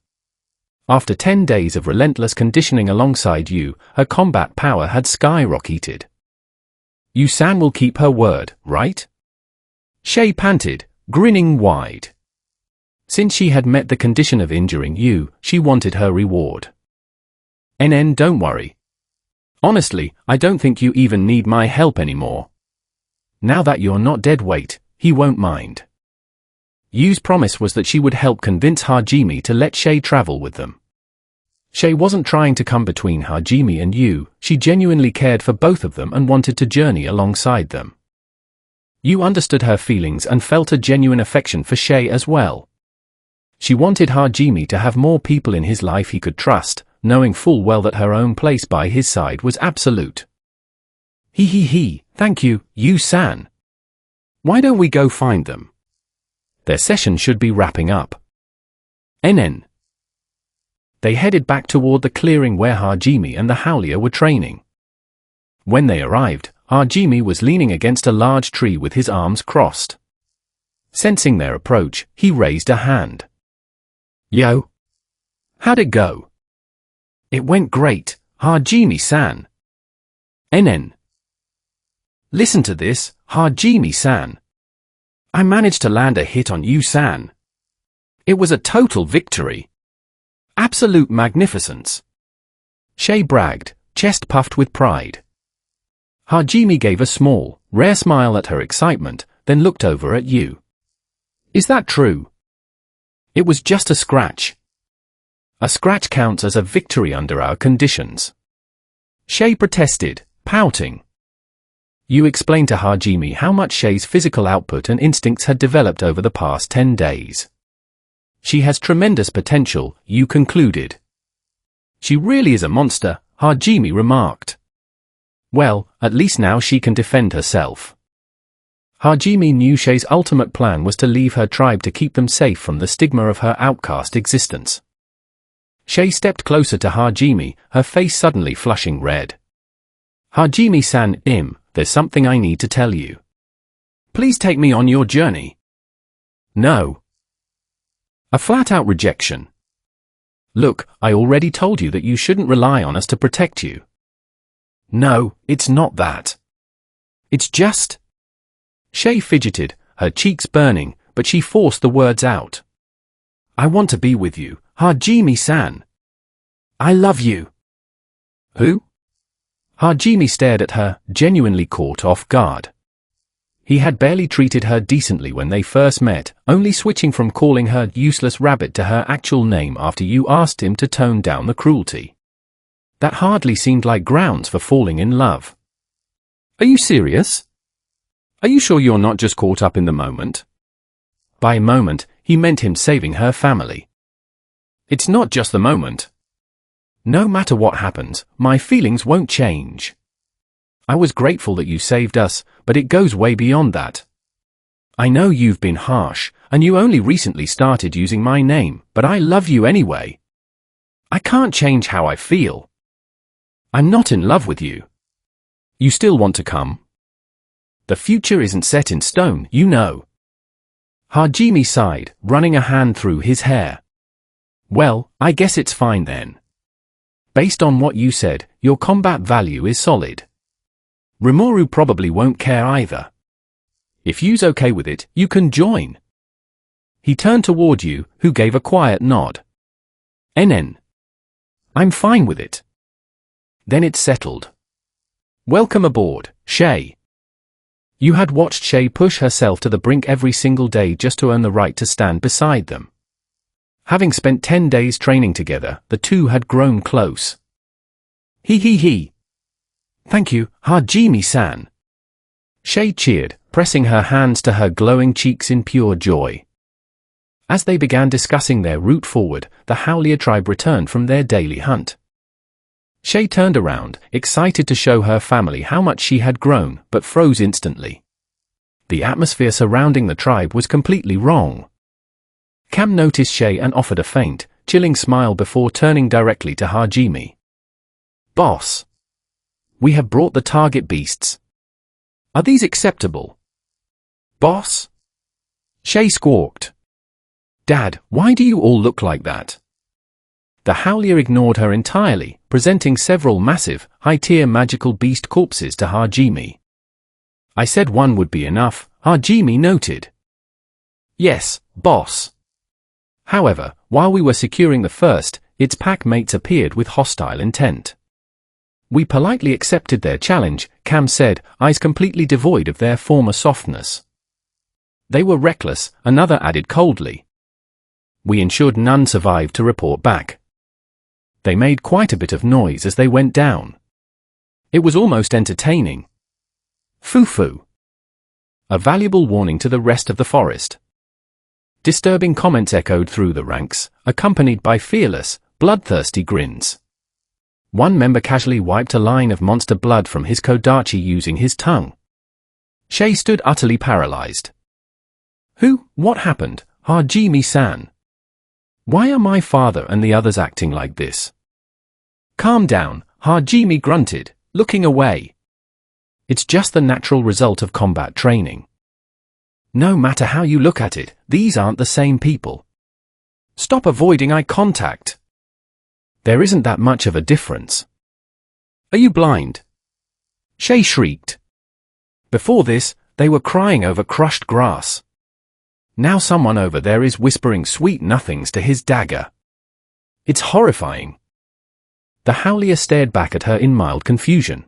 After 10 days of relentless conditioning alongside Yu, her combat power had skyrocketed. Yu-san will keep her word, right? Shay panted, grinning wide. Since she had met the condition of injuring Yu, she wanted her reward. NN, don't worry. Honestly, I don't think you even need my help anymore. Now that you're not dead weight, he won't mind. Yu's promise was that she would help convince Hajime to let Shay travel with them. Shay wasn't trying to come between Hajime and Yu, she genuinely cared for both of them and wanted to journey alongside them. Yu understood her feelings and felt a genuine affection for Shay as well. She wanted Hajime to have more people in his life he could trust, knowing full well that her own place by his side was absolute. Thank you, you-san. Why don't we go find them? Their session should be wrapping up. NN. They headed back toward the clearing where Hajime and the Howlier were training. When they arrived, Hajime was leaning against a large tree with his arms crossed. Sensing their approach, he raised a hand. Yo. How'd it go? It went great, Hajime-san. NN. Listen to this, Hajime-san. I managed to land a hit on you-san. It was a total victory. Absolute magnificence. Shay bragged, chest puffed with pride. Hajime gave a small, rare smile at her excitement, then looked over at you. Is that true? It was just a scratch. A scratch counts as a victory under our conditions. Shay protested, pouting. You explained to Hajime how much Shay's physical output and instincts had developed over the past 10 days. She has tremendous potential, you concluded. She really is a monster, Hajime remarked. Well, at least now she can defend herself. Hajime knew Shay's ultimate plan was to leave her tribe to keep them safe from the stigma of her outcast existence. Shay stepped closer to Hajime, her face suddenly flushing red. Hajime-san, there's something I need to tell you. Please take me on your journey. No. A flat-out rejection. Look, I already told you that you shouldn't rely on us to protect you. No, it's not that. It's just... Shay fidgeted, her cheeks burning, but she forced the words out. I want to be with you, Hajime-san. I love you. Who? Hajime stared at her, genuinely caught off guard. He had barely treated her decently when they first met, only switching from calling her useless rabbit to her actual name after you asked him to tone down the cruelty. That hardly seemed like grounds for falling in love. Are you serious? Are you sure you're not just caught up in the moment? By moment, he meant him saving her family. It's not just the moment. No matter what happens, my feelings won't change. I was grateful that you saved us, but it goes way beyond that. I know you've been harsh, and you only recently started using my name, but I love you anyway. I can't change how I feel. I'm not in love with you. You still want to come? The future isn't set in stone, you know. Hajime sighed, running a hand through his hair. Well, I guess it's fine then. Based on what you said, your combat value is solid. Rimuru probably won't care either. If you's okay with it, you can join. He turned toward you, who gave a quiet nod. NN. I'm fine with it. Then it's settled. Welcome aboard, Shay. You had watched Shay push herself to the brink every single day just to earn the right to stand beside them. Having spent 10 days training together, the two had grown close. Thank you, Hajime-san. Shay cheered, pressing her hands to her glowing cheeks in pure joy. As they began discussing their route forward, the Howlier tribe returned from their daily hunt. Shay turned around, excited to show her family how much she had grown, but froze instantly. The atmosphere surrounding the tribe was completely wrong. Cam noticed Shay and offered a faint, chilling smile before turning directly to Hajime. Boss. We have brought the target beasts. Are these acceptable? Boss? Shay squawked. Dad, why do you all look like that? The Howlier ignored her entirely, presenting several massive, high-tier magical beast corpses to Hajime. I said one would be enough, Hajime noted. Yes, boss. However, while we were securing the first, its pack mates appeared with hostile intent. We politely accepted their challenge, Cam said, eyes completely devoid of their former softness. They were reckless, another added coldly. We ensured none survived to report back. They made quite a bit of noise as they went down. It was almost entertaining. Foo-foo. A valuable warning to the rest of the forest. Disturbing comments echoed through the ranks, accompanied by fearless, bloodthirsty grins. One member casually wiped a line of monster blood from his kodachi using his tongue. Shay stood utterly paralyzed. What happened, Hajime-san? Why are my father and the others acting like this? Calm down, Hajime grunted, looking away. It's just the natural result of combat training. No matter how you look at it, these aren't the same people. Stop avoiding eye contact. There isn't that much of a difference. Are you blind? Shay shrieked. Before this, they were crying over crushed grass. Now someone over there is whispering sweet nothings to his dagger. It's horrifying. The Howlier stared back at her in mild confusion.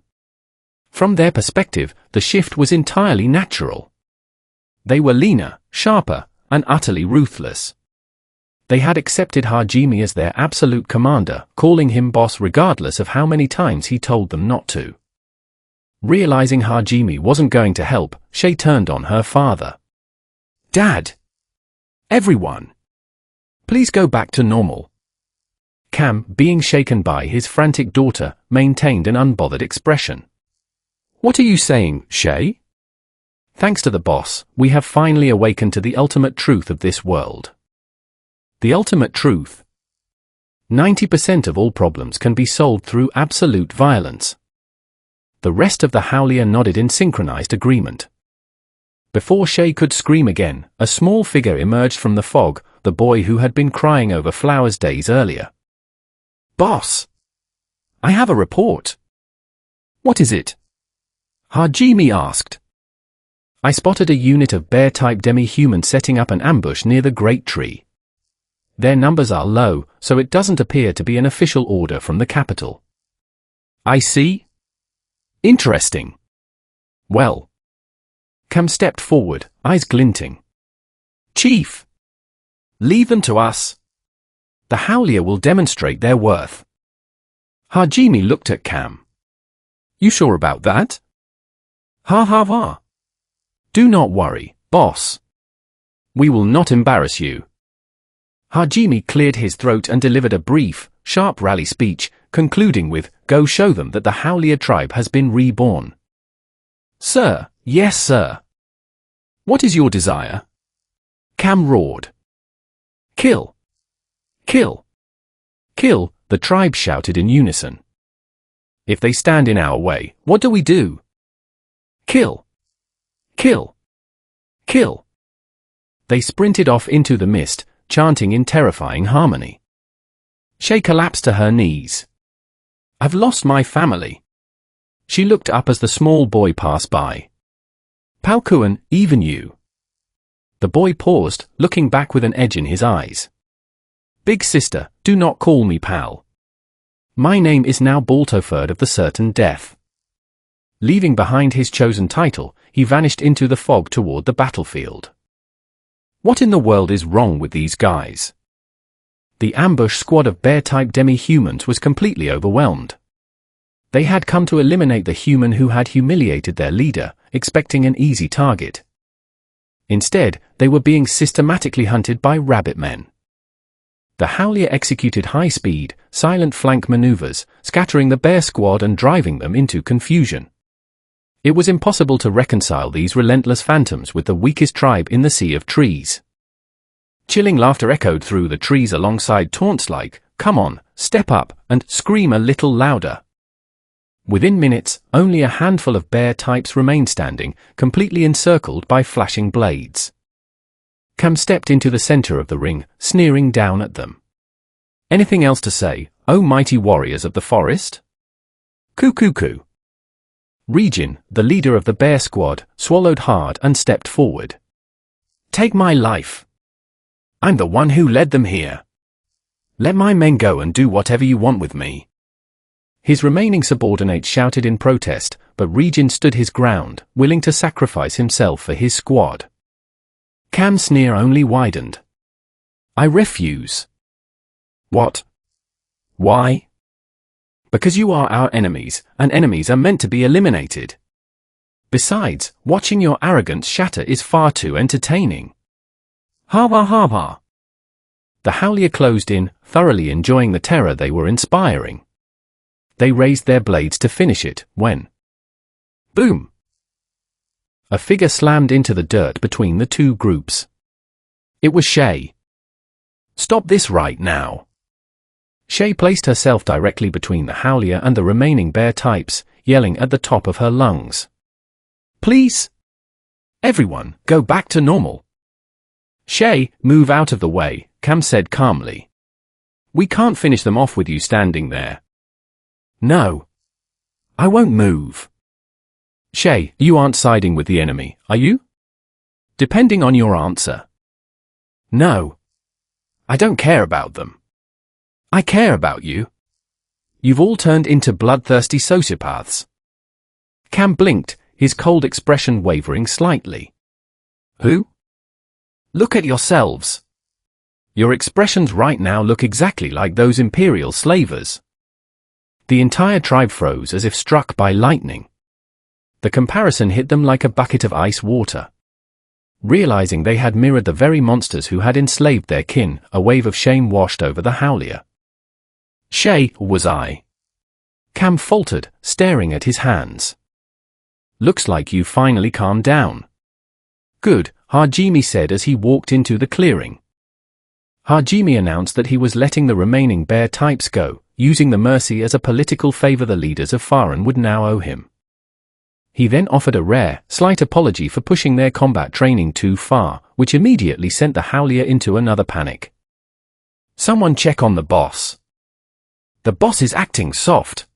From their perspective, the shift was entirely natural. They were leaner, sharper, and utterly ruthless. They had accepted Hajime as their absolute commander, calling him boss regardless of how many times he told them not to. Realizing Hajime wasn't going to help, Shay turned on her father. Dad! Everyone! Please go back to normal. Cam, being shaken by his frantic daughter, maintained an unbothered expression. What are you saying, Shay? Thanks to the boss, we have finally awakened to the ultimate truth of this world. The ultimate truth. 90% of all problems can be solved through absolute violence. The rest of the Howlier nodded in synchronized agreement. Before Shay could scream again, a small figure emerged from the fog, the boy who had been crying over flowers days earlier. Boss! I have a report. What is it? Hajime asked. I spotted a unit of bear-type demi-humans setting up an ambush near the Great Tree. Their numbers are low, so it doesn't appear to be an official order from the capital. I see. Interesting. Well. Cam stepped forward, eyes glinting. Chief! Leave them to us. The Howlier will demonstrate their worth. Hajime looked at Cam. You sure about that? Ha ha ha. Do not worry, boss. We will not embarrass you. Hajime cleared his throat and delivered a brief, sharp rally speech, concluding with, go show them that the Howlier tribe has been reborn. Sir, yes sir. What is your desire? Cam roared. Kill. Kill. Kill, the tribe shouted in unison. If they stand in our way, what do we do? Kill. Kill. Kill. They sprinted off into the mist, chanting in terrifying harmony. Shay collapsed to her knees. I've lost my family. She looked up as the small boy passed by. Palkuan, even you. The boy paused, looking back with an edge in his eyes. Big sister, do not call me pal. My name is now Baltoferd of the Certain Death. Leaving behind his chosen title, he vanished into the fog toward the battlefield. What in the world is wrong with these guys? The ambush squad of bear-type demi-humans was completely overwhelmed. They had come to eliminate the human who had humiliated their leader, expecting an easy target. Instead, they were being systematically hunted by rabbit men. The Howlier executed high-speed, silent flank maneuvers, scattering the bear squad and driving them into confusion. It was impossible to reconcile these relentless phantoms with the weakest tribe in the sea of trees. Chilling laughter echoed through the trees alongside taunts like, come on, step up, and scream a little louder. Within minutes, only a handful of bear types remained standing, completely encircled by flashing blades. Cam stepped into the center of the ring, sneering down at them. Anything else to say, O mighty warriors of the forest? Coo. Regin, the leader of the bear squad, swallowed hard and stepped forward. Take my life. I'm the one who led them here. Let my men go and do whatever you want with me. His remaining subordinates shouted in protest, but Regin stood his ground, willing to sacrifice himself for his squad. Cam's sneer only widened. I refuse. What? Why? Because you are our enemies, and enemies are meant to be eliminated. Besides, watching your arrogance shatter is far too entertaining. Ha ha ha ha. The Howlier closed in, thoroughly enjoying the terror they were inspiring. They raised their blades to finish it, when... boom! A figure slammed into the dirt between the two groups. It was Shay. "Stop this right now." Shay placed herself directly between the Howlier and the remaining bear types, yelling at the top of her lungs. "Please! Everyone, go back to normal." "Shay, move out of the way," Cam said calmly. "We can't finish them off with you standing there." "No. I won't move." "Shay, you aren't siding with the enemy, are you?" "Depending on your answer." "No. I don't care about them." "I care about you. You've all turned into bloodthirsty sociopaths." Cam blinked, his cold expression wavering slightly. "Who? Look at yourselves. Your expressions right now look exactly like those imperial slavers." The entire tribe froze as if struck by lightning. The comparison hit them like a bucket of ice water. Realizing they had mirrored the very monsters who had enslaved their kin, a wave of shame washed over the Howlier. "Shay, was I?" Cam faltered, staring at his hands. "Looks like you finally calmed down." "Good," Hajime said as he walked into the clearing. Hajime announced that he was letting the remaining bear types go, using the mercy as a political favor the leaders of Faran would now owe him. He then offered a rare, slight apology for pushing their combat training too far, which immediately sent the Howlier into another panic. "Someone check on the boss. The boss is acting soft.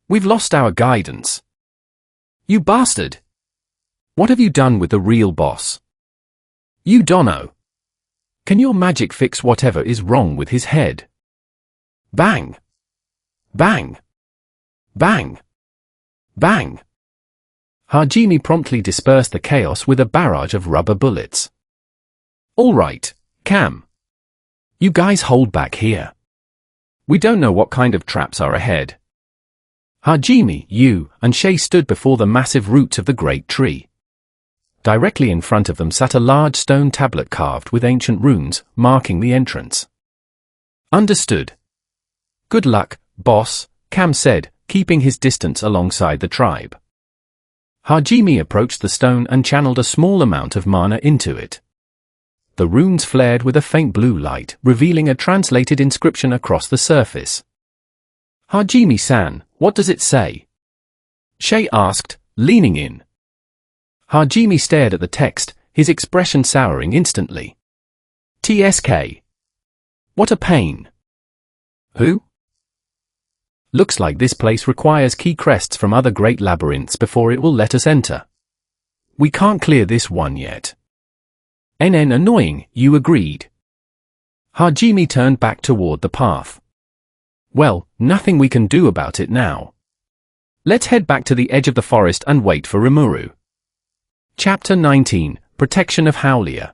We've lost our guidance." "You bastard! What have you done with the real boss?" "You donno. Can your magic fix whatever is wrong with his head?" Bang! Bang! Bang! Bang! Hajime promptly dispersed the chaos with a barrage of rubber bullets. "All right, Cam. You guys hold back here. We don't know what kind of traps are ahead." Hajime, you, and Shay stood before the massive roots of the great tree. Directly in front of them sat a large stone tablet carved with ancient runes, marking the entrance. "Understood. Good luck, boss," Cam said, keeping his distance alongside the tribe. Hajime approached the stone and channeled a small amount of mana into it. The runes flared with a faint blue light, revealing a translated inscription across the surface. "Hajime-san, what does it say?" Shay asked, leaning in. Hajime stared at the text, his expression souring instantly. "TSK. What a pain." "Who?" "Looks like this place requires key crests from other great labyrinths before it will let us enter. We can't clear this one yet." Annoying, you agreed." Hajime turned back toward the path. "Well, nothing we can do about it now. Let's head back to the edge of the forest and wait for Rimuru." Chapter 19, Protection of Howlier.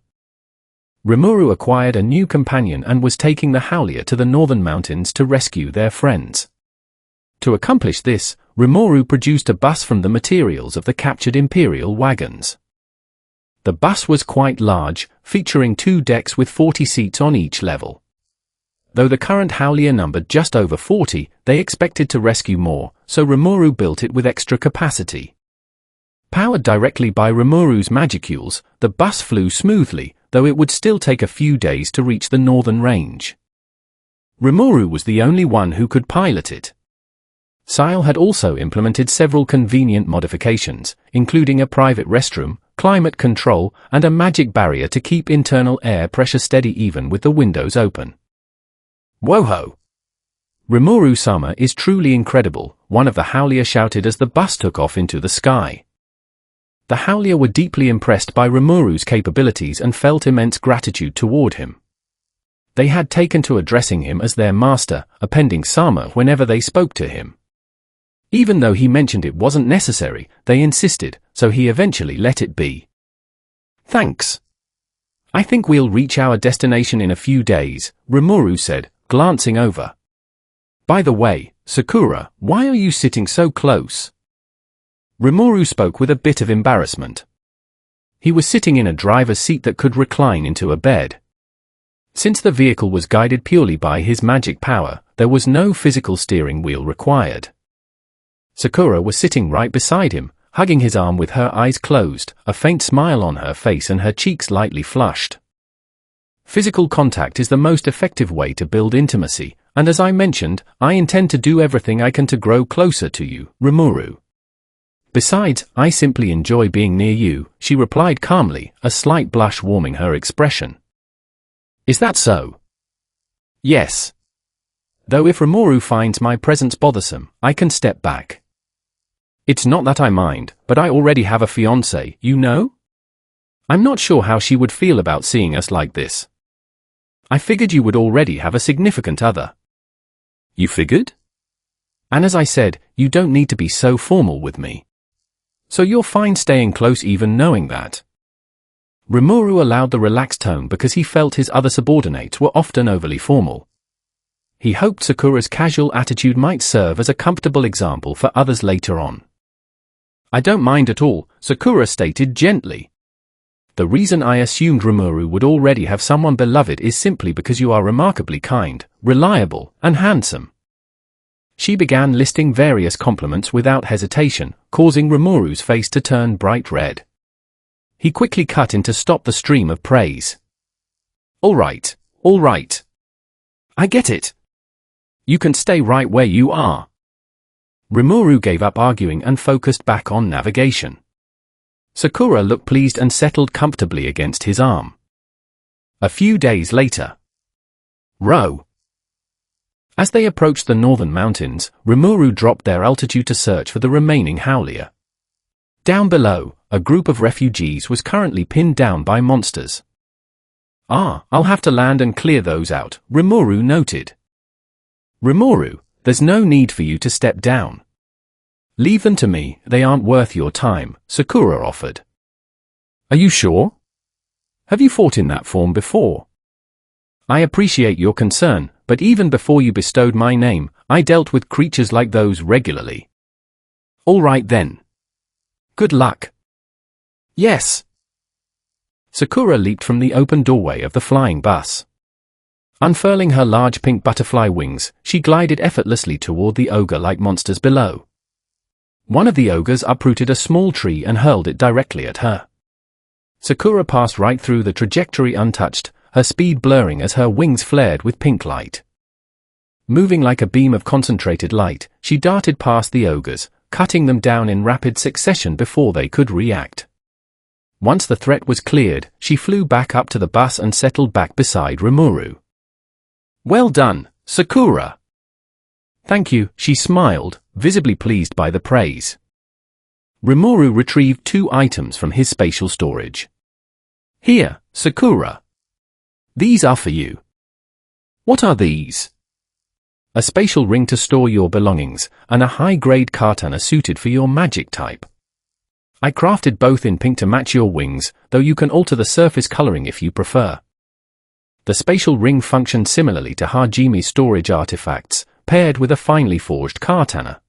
Rimuru acquired a new companion and was taking the Howlier to the northern mountains to rescue their friends. To accomplish this, Rimuru produced a bus from the materials of the captured Imperial wagons. The bus was quite large, featuring 2 decks with 40 seats on each level. Though the current Howlier numbered just over 40, they expected to rescue more, so Rimuru built it with extra capacity. Powered directly by Rimuru's magicules, the bus flew smoothly, though it would still take a few days to reach the northern range. Rimuru was the only one who could pilot it. Sile had also implemented several convenient modifications, including a private restroom, climate control, and a magic barrier to keep internal air pressure steady even with the windows open. "Whoa-ho! Rimuru-sama is truly incredible," one of the Howlier shouted as the bus took off into the sky. The Howlier were deeply impressed by Rimuru's capabilities and felt immense gratitude toward him. They had taken to addressing him as their master, appending sama whenever they spoke to him. Even though he mentioned it wasn't necessary, they insisted, so he eventually let it be. "Thanks. I think we'll reach our destination in a few days," Rimuru said, glancing over. "By the way, Sakura, why are you sitting so close?" Rimuru spoke with a bit of embarrassment. He was sitting in a driver's seat that could recline into a bed. Since the vehicle was guided purely by his magic power, there was no physical steering wheel required. Sakura was sitting right beside him, hugging his arm with her eyes closed, a faint smile on her face and her cheeks lightly flushed. Physical contact is the most effective way to build intimacy, and as I mentioned, I intend to do everything I can to grow closer to you, Rimuru. Besides, I simply enjoy being near you, she replied calmly, a slight blush warming her expression. Is that so? Yes. Though if Rimuru finds my presence bothersome, I can step back. It's not that I mind, but I already have a fiancé, you know? I'm not sure how she would feel about seeing us like this. I figured you would already have a significant other. You figured? And as I said, you don't need to be so formal with me. So you're fine staying close even knowing that. Rimuru allowed the relaxed tone because he felt his other subordinates were often overly formal. He hoped Sakura's casual attitude might serve as a comfortable example for others later on. I don't mind at all, Sakura stated gently. The reason I assumed Rimuru would already have someone beloved is simply because you are remarkably kind, reliable, and handsome. She began listing various compliments without hesitation, causing Rimuru's face to turn bright red. He quickly cut in to stop the stream of praise. All right. I get it. You can stay right where you are. Rimuru gave up arguing and focused back on navigation. Sakura looked pleased and settled comfortably against his arm. A few days later. Row. As they approached the northern mountains, Rimuru dropped their altitude to search for the remaining Howlier. Down below, a group of refugees was currently pinned down by monsters. I'll have to land and clear those out, Rimuru noted. Rimuru, there's no need for you to step down. Leave them to me, they aren't worth your time, Sakura offered. Are you sure? Have you fought in that form before? I appreciate your concern, but even before you bestowed my name, I dealt with creatures like those regularly. All right then. Good luck. Yes. Sakura leaped from the open doorway of the flying bus. Unfurling her large pink butterfly wings, she glided effortlessly toward the ogre-like monsters below. One of the ogres uprooted a small tree and hurled it directly at her. Sakura passed right through the trajectory untouched, her speed blurring as her wings flared with pink light. Moving like a beam of concentrated light, she darted past the ogres, cutting them down in rapid succession before they could react. Once the threat was cleared, she flew back up to the bus and settled back beside Rimuru. Well done, Sakura. Thank you, she smiled, visibly pleased by the praise. Rimuru retrieved 2 items from his spatial storage. Here, Sakura. These are for you. What are these? A spatial ring to store your belongings, and a high-grade katana suited for your magic type. I crafted both in pink to match your wings, though you can alter the surface coloring if you prefer. The spatial ring functioned similarly to Hajime's storage artifacts, paired with a finely forged katana.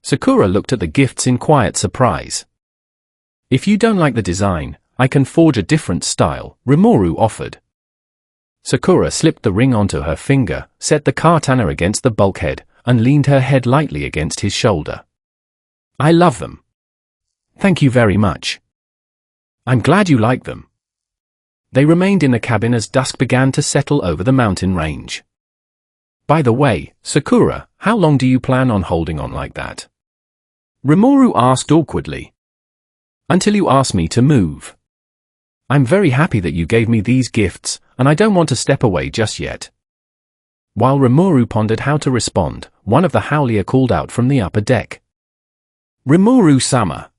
Sakura looked at the gifts in quiet surprise. If you don't like the design, I can forge a different style, Rimuru offered. Sakura slipped the ring onto her finger, set the katana against the bulkhead, and leaned her head lightly against his shoulder. I love them. Thank you very much. I'm glad you like them. They remained in the cabin as dusk began to settle over the mountain range. By the way, Sakura, how long do you plan on holding on like that? Rimuru asked awkwardly. Until you ask me to move. I'm very happy that you gave me these gifts, and I don't want to step away just yet. While Rimuru pondered how to respond, one of the Howlier called out from the upper deck. Rimuru-sama.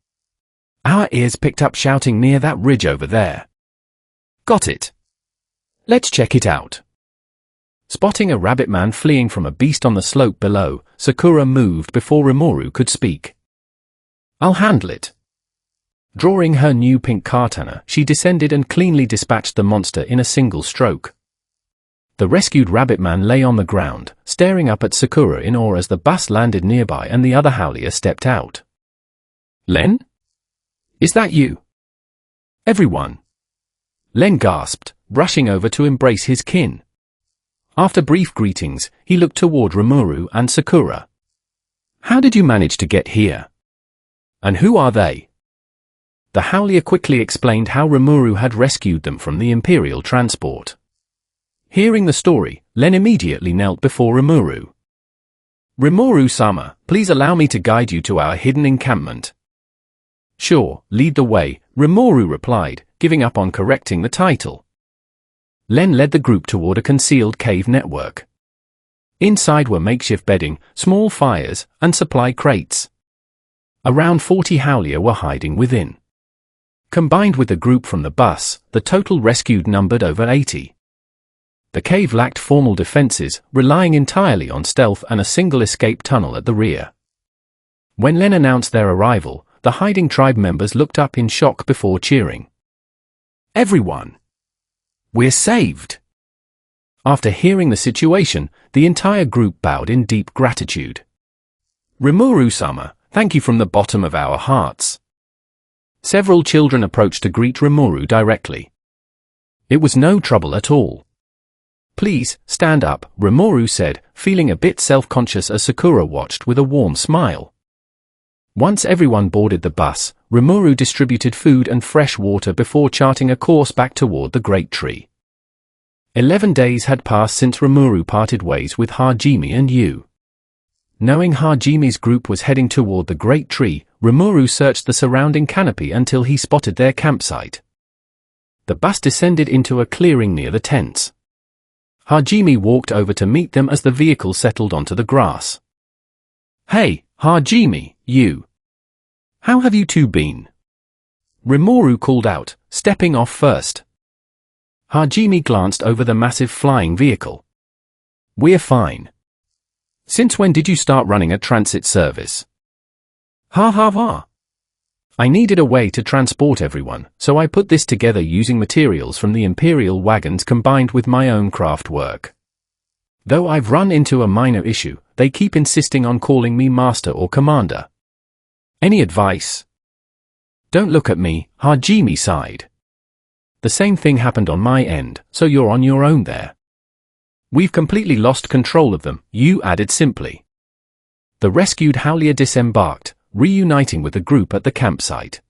Our ears picked up shouting near that ridge over there. Got it. Let's check it out. Spotting a rabbit man fleeing from a beast on the slope below, Sakura moved before Rimuru could speak. I'll handle it. Drawing her new pink katana, she descended and cleanly dispatched the monster in a single stroke. The rescued rabbit man lay on the ground, staring up at Sakura in awe as the bus landed nearby and the other Howlier stepped out. Len? Is that you? Everyone. Len gasped, rushing over to embrace his kin. After brief greetings, he looked toward Rimuru and Sakura. "How did you manage to get here? And who are they?" The Howlier quickly explained how Rimuru had rescued them from the Imperial transport. Hearing the story, Len immediately knelt before Rimuru. "Rimuru-sama, please allow me to guide you to our hidden encampment." "Sure, lead the way," Rimuru replied, giving up on correcting the title. Len led the group toward a concealed cave network. Inside were makeshift bedding, small fires, and supply crates. Around 40 Howlier were hiding within. Combined with the group from the bus, the total rescued numbered over 80. The cave lacked formal defenses, relying entirely on stealth and a single escape tunnel at the rear. When Len announced their arrival, the hiding tribe members looked up in shock before cheering. "Everyone! We're saved!" After hearing the situation, the entire group bowed in deep gratitude. "Rimuru-sama, thank you from the bottom of our hearts." Several children approached to greet Rimuru directly. It was no trouble at all. "Please, stand up," Rimuru said, feeling a bit self-conscious as Sakura watched with a warm smile. Once everyone boarded the bus, Rimuru distributed food and fresh water before charting a course back toward the Great Tree. 11 days had passed since Rimuru parted ways with Hajime and Yu. Knowing Hajime's group was heading toward the Great Tree, Rimuru searched the surrounding canopy until he spotted their campsite. The bus descended into a clearing near the tents. Hajime walked over to meet them as the vehicle settled onto the grass. "Hey, Hajime, you. How have you two been?" Rimuru called out, stepping off first. Hajime glanced over the massive flying vehicle. "We're fine. Since when did you start running a transit service?" "Ha ha ha. I needed a way to transport everyone, so I put this together using materials from the Imperial wagons combined with my own craft work. Though I've run into a minor issue, they keep insisting on calling me Master or Commander. Any advice?" "Don't look at me," Hajime sighed. "The same thing happened on my end, so you're on your own there." "We've completely lost control of them," Yu added simply. The rescued Howlier disembarked, reuniting with the group at the campsite.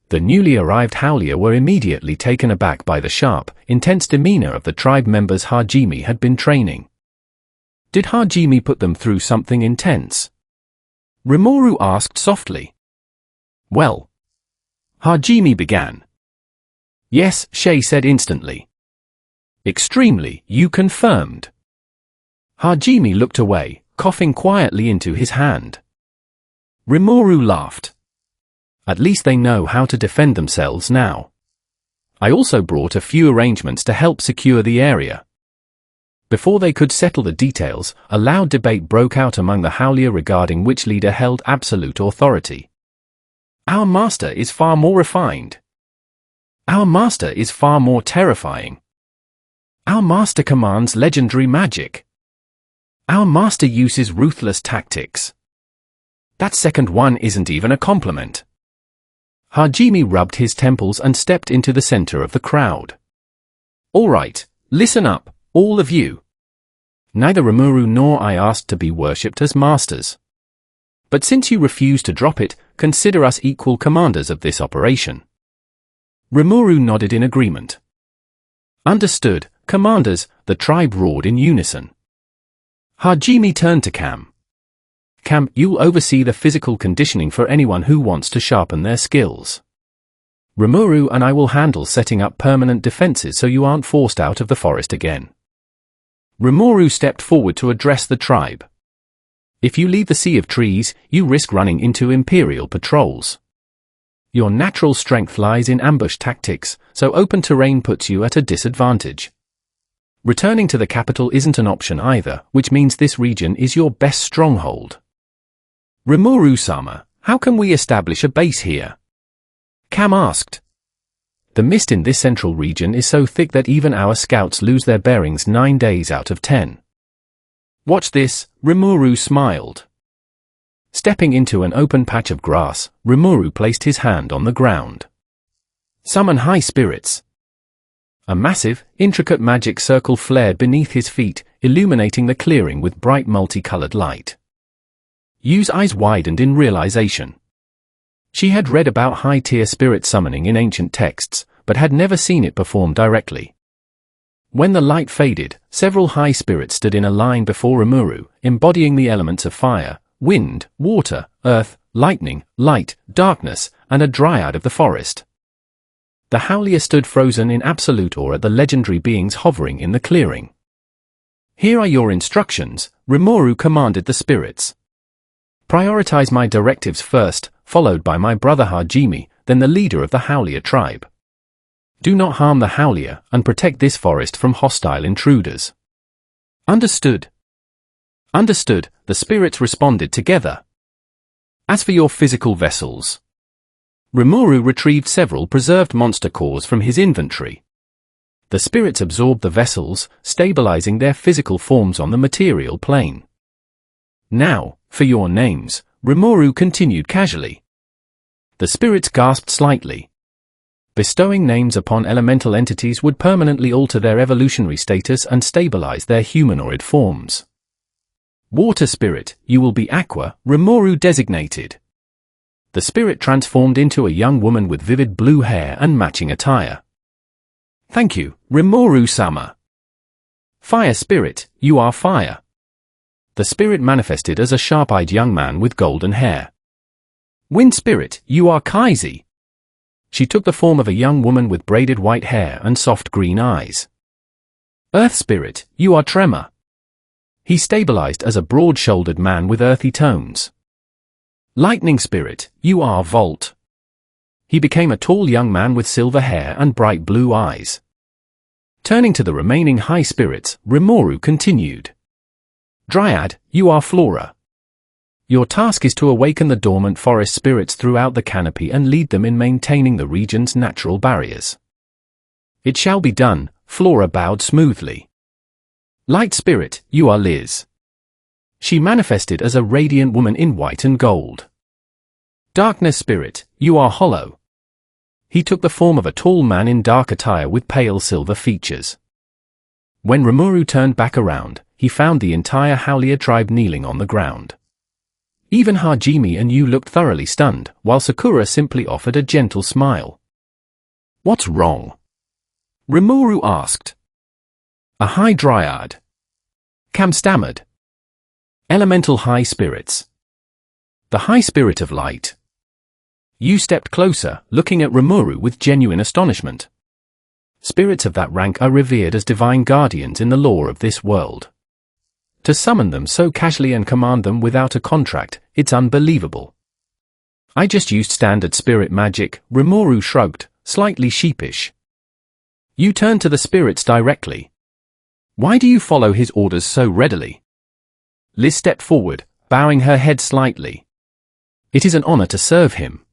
The newly arrived Howlier were immediately taken aback by the sharp, intense demeanor of the tribe members Hajime had been training. "Did Hajime put them through something intense?" Rimuru asked softly. "Well," Hajime began. "Yes," Shay said instantly. "Extremely," Yu confirmed. Hajime looked away, coughing quietly into his hand. Rimuru laughed. "At least they know how to defend themselves now. I also brought a few arrangements to help secure the area." Before they could settle the details, a loud debate broke out among the Howlier regarding which leader held absolute authority. "Our master is far more refined. Our master is far more terrifying. Our master commands legendary magic. Our master uses ruthless tactics. That second one isn't even a compliment." Hajime rubbed his temples and stepped into the center of the crowd. "All right, listen up, all of you. Neither Rimuru nor I asked to be worshipped as masters. But since you refuse to drop it, consider us equal commanders of this operation." Rimuru nodded in agreement. "Understood, commanders," the tribe roared in unison. Hajime turned to Cam. "Cam, you'll oversee the physical conditioning for anyone who wants to sharpen their skills. Rimuru and I will handle setting up permanent defenses so you aren't forced out of the forest again." Rimuru stepped forward to address the tribe. "If you leave the Sea of Trees, you risk running into Imperial patrols. Your natural strength lies in ambush tactics, so open terrain puts you at a disadvantage. Returning to the capital isn't an option either, which means this region is your best stronghold. Rimuru-sama, how can we establish a base here?" Cam asked. "The mist in this central region is so thick that even our scouts lose their bearings 9 days out of 10. "Watch this," Rimuru smiled. Stepping into an open patch of grass, Rimuru placed his hand on the ground. "Summon high spirits." A massive, intricate magic circle flared beneath his feet, illuminating the clearing with bright multicolored light. Yu's eyes widened in realization. She had read about high-tier spirit summoning in ancient texts, but had never seen it performed directly. When the light faded, several high spirits stood in a line before Rimuru, embodying the elements of fire, wind, water, earth, lightning, light, darkness, and a dryad of the forest. The Howlier stood frozen in absolute awe at the legendary beings hovering in the clearing. "Here are your instructions," Rimuru commanded the spirits. "Prioritize my directives first, followed by my brother Hajime, then the leader of the Howlier tribe. Do not harm the Howlier, and protect this forest from hostile intruders." "Understood." "Understood," the spirits responded together. "As for your physical vessels..." Rimuru retrieved several preserved monster cores from his inventory. The spirits absorbed the vessels, stabilizing their physical forms on the material plane. "Now, for your names," Rimuru continued casually. The spirits gasped slightly. Bestowing names upon elemental entities would permanently alter their evolutionary status and stabilize their humanoid forms. "Water spirit, you will be Aqua," Rimuru designated. The spirit transformed into a young woman with vivid blue hair and matching attire. "Thank you, Rimuru-sama." "Fire spirit, you are fire." The spirit manifested as a sharp-eyed young man with golden hair. "Wind spirit, you are Kaizi." She took the form of a young woman with braided white hair and soft green eyes. "Earth spirit, you are Tremor." He stabilized as a broad-shouldered man with earthy tones. "Lightning spirit, you are Volt." He became a tall young man with silver hair and bright blue eyes. Turning to the remaining high spirits, Rimuru continued. "Dryad, you are Flora. Your task is to awaken the dormant forest spirits throughout the canopy and lead them in maintaining the region's natural barriers." "It shall be done," Flora bowed smoothly. "Light spirit, you are Liz." She manifested as a radiant woman in white and gold. "Darkness spirit, you are Hollow." He took the form of a tall man in dark attire with pale silver features. When Rimuru turned back around, he found the entire Howlier tribe kneeling on the ground. Even Hajime and Yu looked thoroughly stunned, while Sakura simply offered a gentle smile. "What's wrong?" Rimuru asked. "A high dryad." Cam stammered. "Elemental high spirits. The high spirit of light." Yu stepped closer, looking at Rimuru with genuine astonishment. Spirits of that rank are revered as divine guardians in the lore of this world. To summon them so casually and command them without a contract, it's unbelievable. "I just used standard spirit magic," Rimuru shrugged, slightly sheepish. Yu turned to the spirits directly. "Why do you follow his orders so readily?" Liz stepped forward, bowing her head slightly. "It is an honor to serve him.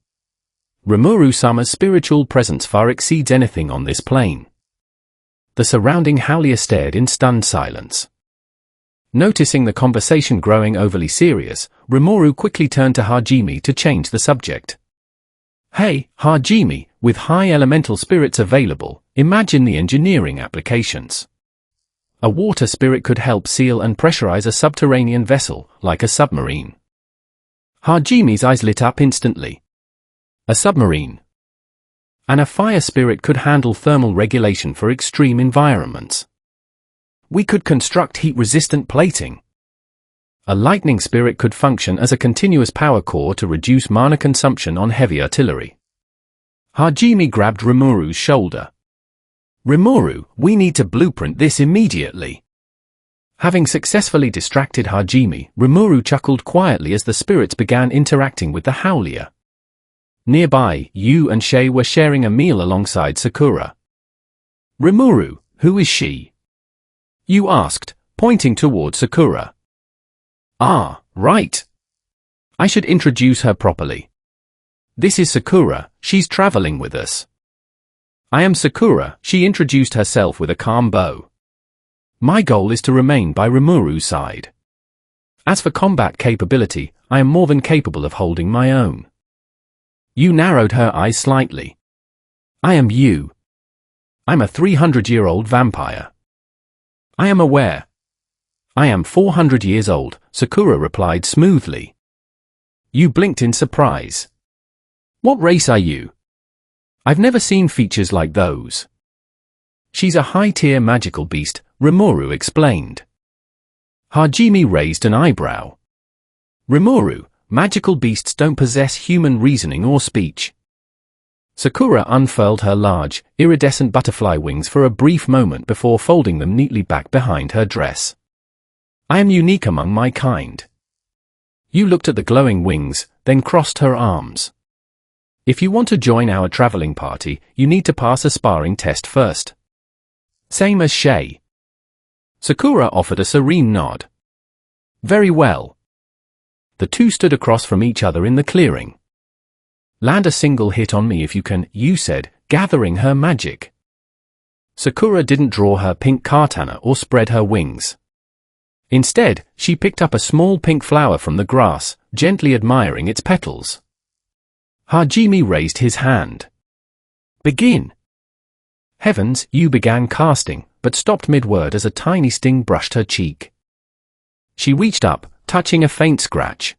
Rimuru-sama's spiritual presence far exceeds anything on this plane." The surrounding Howlier stared in stunned silence. Noticing the conversation growing overly serious, Rimuru quickly turned to Hajime to change the subject. "Hey, Hajime, with high elemental spirits available, imagine the engineering applications. A water spirit could help seal and pressurize a subterranean vessel, like a submarine." Hajime's eyes lit up instantly. "A submarine. And a fire spirit could handle thermal regulation for extreme environments. We could construct heat-resistant plating. A lightning spirit could function as a continuous power core to reduce mana consumption on heavy artillery." Hajime grabbed Rimuru's shoulder. "Rimuru, we need to blueprint this immediately." Having successfully distracted Hajime, Rimuru chuckled quietly as the spirits began interacting with the Howlier. Nearby, Yu and Shay were sharing a meal alongside Sakura. "Rimuru, who is she?" Yu asked, pointing toward Sakura. "Ah, right. I should introduce her properly. This is Sakura, she's traveling with us." "I am Sakura," she introduced herself with a calm bow. "My goal is to remain by Rimuru's side. As for combat capability, I am more than capable of holding my own." Yu narrowed her eyes slightly. "I am Yu." I'm a 300-year-old vampire. I am aware. I am 400 years old, Sakura replied smoothly. You blinked in surprise. What race are you? I've never seen features like those. She's a high-tier magical beast, Rimuru explained. Hajime raised an eyebrow. Rimuru, magical beasts don't possess human reasoning or speech. Sakura unfurled her large, iridescent butterfly wings for a brief moment before folding them neatly back behind her dress. I am unique among my kind. You looked at the glowing wings, then crossed her arms. If you want to join our traveling party, you need to pass a sparring test first. Same as Shay. Sakura offered a serene nod. Very well. The two stood across from each other in the clearing. Land a single hit on me if you can, you said, gathering her magic. Sakura didn't draw her pink katana or spread her wings. Instead, she picked up a small pink flower from the grass, gently admiring its petals. Hajime raised his hand. Begin. Heavens, you began casting, but stopped mid-word as a tiny sting brushed her cheek. She reached up, touching a faint scratch.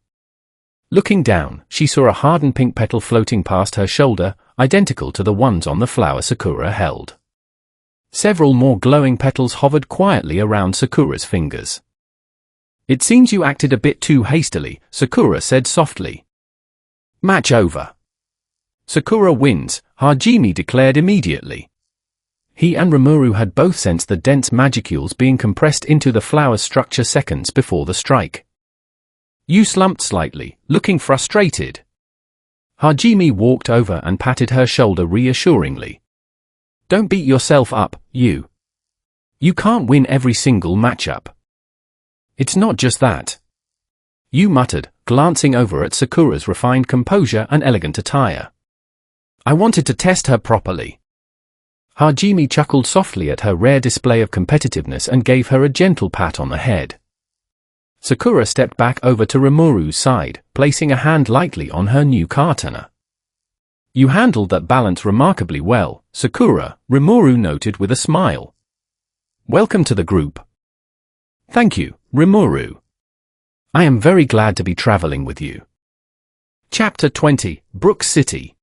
Looking down, she saw a hardened pink petal floating past her shoulder, identical to the ones on the flower Sakura held. Several more glowing petals hovered quietly around Sakura's fingers. It seems you acted a bit too hastily, Sakura said softly. Match over. Sakura wins, Hajime declared immediately. He and Rimuru had both sensed the dense magicules being compressed into the flower's structure seconds before the strike. You slumped slightly, looking frustrated. Hajime walked over and patted her shoulder reassuringly. Don't beat yourself up, you. You can't win every single matchup. It's not just that. You muttered, glancing over at Sakura's refined composure and elegant attire. I wanted to test her properly. Hajime chuckled softly at her rare display of competitiveness and gave her a gentle pat on the head. Sakura stepped back over to Rimuru's side, placing a hand lightly on her new katana. You handled that balance remarkably well, Sakura, Rimuru noted with a smile. Welcome to the group. Thank you, Rimuru. I am very glad to be traveling with you. Chapter 20, Brook City.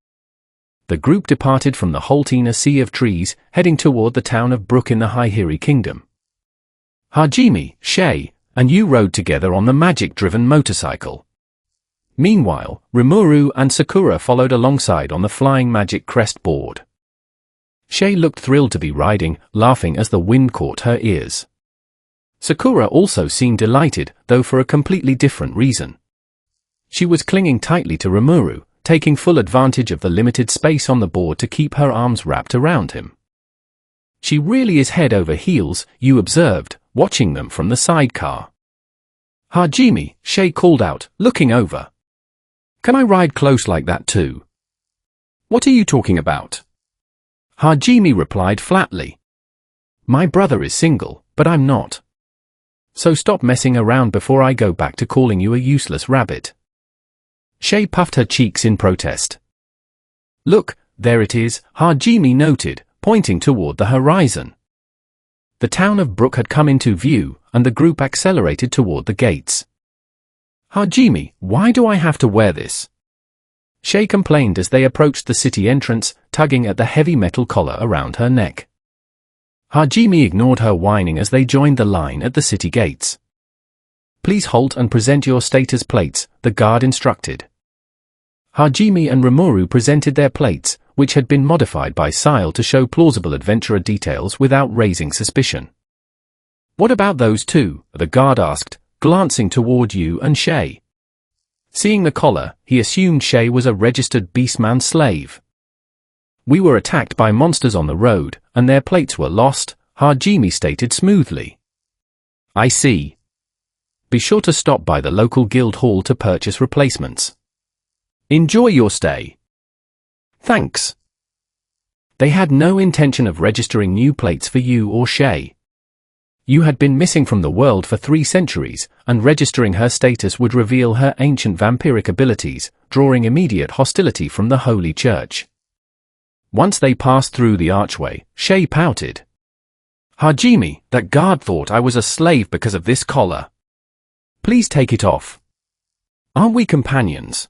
The group departed from the Holtina Sea of Trees, heading toward the town of Brook in the Haihiri Kingdom. Hajime, Shay, and you rode together on the magic-driven motorcycle. Meanwhile, Rimuru and Sakura followed alongside on the flying magic crest board. Shay looked thrilled to be riding, laughing as the wind caught her ears. Sakura also seemed delighted, though for a completely different reason. She was clinging tightly to Rimuru, taking full advantage of the limited space on the board to keep her arms wrapped around him. She really is head over heels, you observed, watching them from the sidecar. Hajime, Shay called out, looking over. Can I ride close like that too? What are you talking about? Hajime replied flatly. My brother is single, but I'm not. So stop messing around before I go back to calling you a useless rabbit. Shay puffed her cheeks in protest. Look, there it is, Hajime noted, pointing toward the horizon. The town of Brook had come into view, and the group accelerated toward the gates. Hajime, why do I have to wear this? Shay complained as they approached the city entrance, tugging at the heavy metal collar around her neck. Hajime ignored her whining as they joined the line at the city gates. Please halt and present your status plates, the guard instructed. Hajime and Rimuru presented their plates, which had been modified by Sile to show plausible adventurer details without raising suspicion. What about those two? The guard asked, glancing toward you and Shay. Seeing the collar, he assumed Shay was a registered beastman slave. We were attacked by monsters on the road, and their plates were lost, Hajime stated smoothly. I see. Be sure to stop by the local guild hall to purchase replacements. Enjoy your stay. Thanks. They had no intention of registering new plates for you or Shay. You had been missing from the world for 3 centuries, and registering her status would reveal her ancient vampiric abilities, drawing immediate hostility from the Holy Church. Once they passed through the archway, Shay pouted. "Hajime, that guard thought I was a slave because of this collar. Please take it off. Aren't we companions?"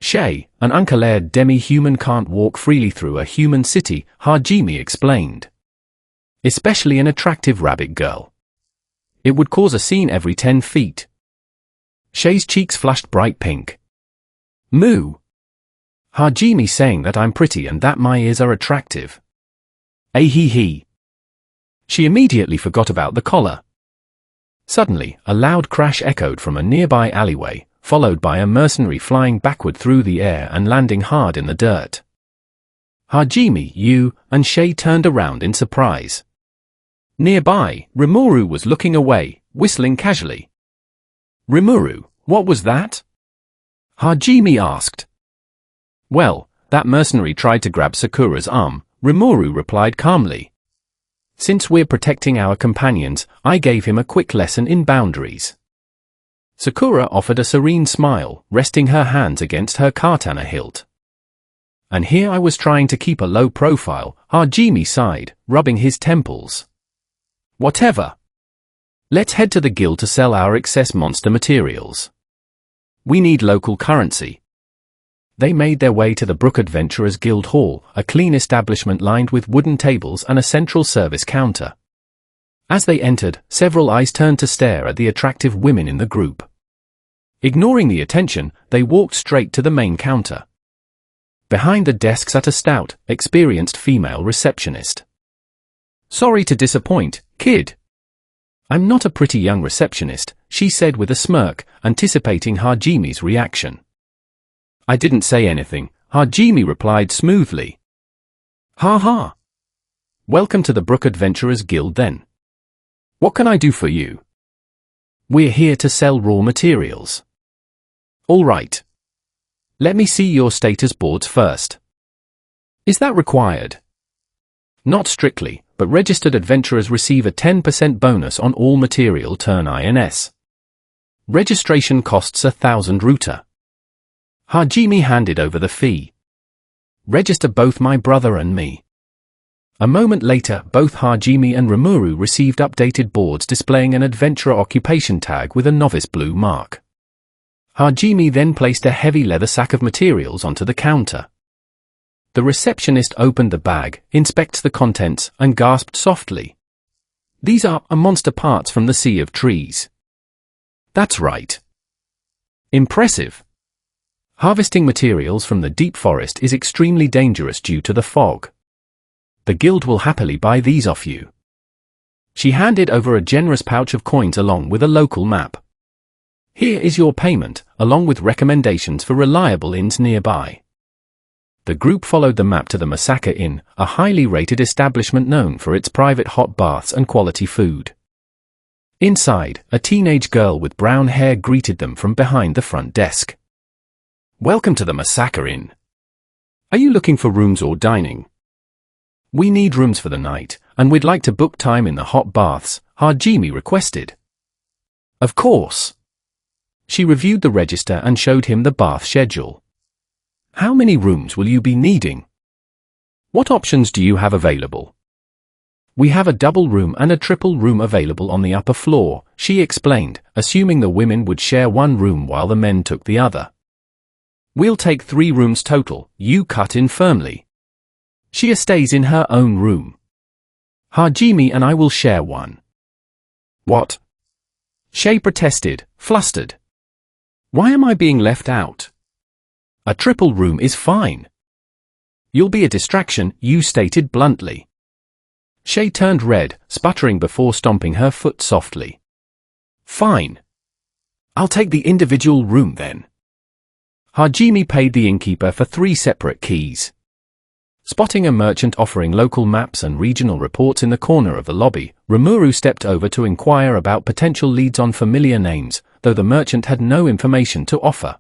Shay, an uncolored demi-human, can't walk freely through a human city, Hajime explained. Especially an attractive rabbit girl. It would cause a scene every 10 feet. Shay's cheeks flushed bright pink. "Moo. Hajime saying that I'm pretty and that my ears are attractive. Ahee. She immediately forgot about the collar. Suddenly, a loud crash echoed from a nearby alleyway, followed by a mercenary flying backward through the air and landing hard in the dirt. "Hajime, you," and Shay turned around in surprise. Nearby, Rimuru was looking away, whistling casually. "Rimuru, what was that?" Hajime asked. "Well, that mercenary tried to grab Sakura's arm," Rimuru replied calmly. "Since we're protecting our companions, I gave him a quick lesson in boundaries." Sakura offered a serene smile, resting her hands against her katana hilt. "And here I was trying to keep a low profile," Hajime sighed, rubbing his temples. "Whatever. Let's head to the guild to sell our excess monster materials. We need local currency." They made their way to the Brook Adventurers Guild Hall, a clean establishment lined with wooden tables and a central service counter. As they entered, several eyes turned to stare at the attractive women in the group. Ignoring the attention, they walked straight to the main counter. Behind the desk sat a stout, experienced female receptionist. "Sorry to disappoint, kid. I'm not a pretty young receptionist," she said with a smirk, anticipating Hajime's reaction. "I didn't say anything," Hajime replied smoothly. "Ha ha. Welcome to the Brook Adventurers Guild then. What can I do for you?" "We're here to sell raw materials." "All right. Let me see your status boards first." "Is that required?" "Not strictly, but registered adventurers receive a 10% bonus on all material turn-ins. Registration costs 1,000 ruta." Hajime handed over the fee. "Register both my brother and me." A moment later, both Hajime and Rimuru received updated boards displaying an adventurer occupation tag with a novice blue mark. Hajime then placed a heavy leather sack of materials onto the counter. The receptionist opened the bag, inspects the contents, and gasped softly. "These are monster parts from the Sea of Trees." "That's right. Impressive. Harvesting materials from the deep forest is extremely dangerous due to the fog. The guild will happily buy these off you." She handed over a generous pouch of coins along with a local map. "Here is your payment, along with recommendations for reliable inns nearby." The group followed the map to the Masaka Inn, a highly rated establishment known for its private hot baths and quality food. Inside, a teenage girl with brown hair greeted them from behind the front desk. "Welcome to the Masaka Inn. Are you looking for rooms or dining?" "We need rooms for the night, and we'd like to book time in the hot baths," Hajime requested. "Of course." She reviewed the register and showed him the bath schedule. "How many rooms will you be needing? What options do you have available?" "We have a double room and a triple room available on the upper floor," she explained, assuming the women would share one room while the men took the other. "We'll take 3 rooms total," you cut in firmly. "She stays in her own room. Hajime and I will share one." "What?" Shay protested, flustered. "Why am I being left out? A triple room is fine." "You'll be a distraction," you stated bluntly. Shay turned red, sputtering before stomping her foot softly. "Fine. I'll take the individual room then." Hajime paid the innkeeper for 3 separate keys. Spotting a merchant offering local maps and regional reports in the corner of the lobby, Rimuru stepped over to inquire about potential leads on familiar names, though the merchant had no information to offer.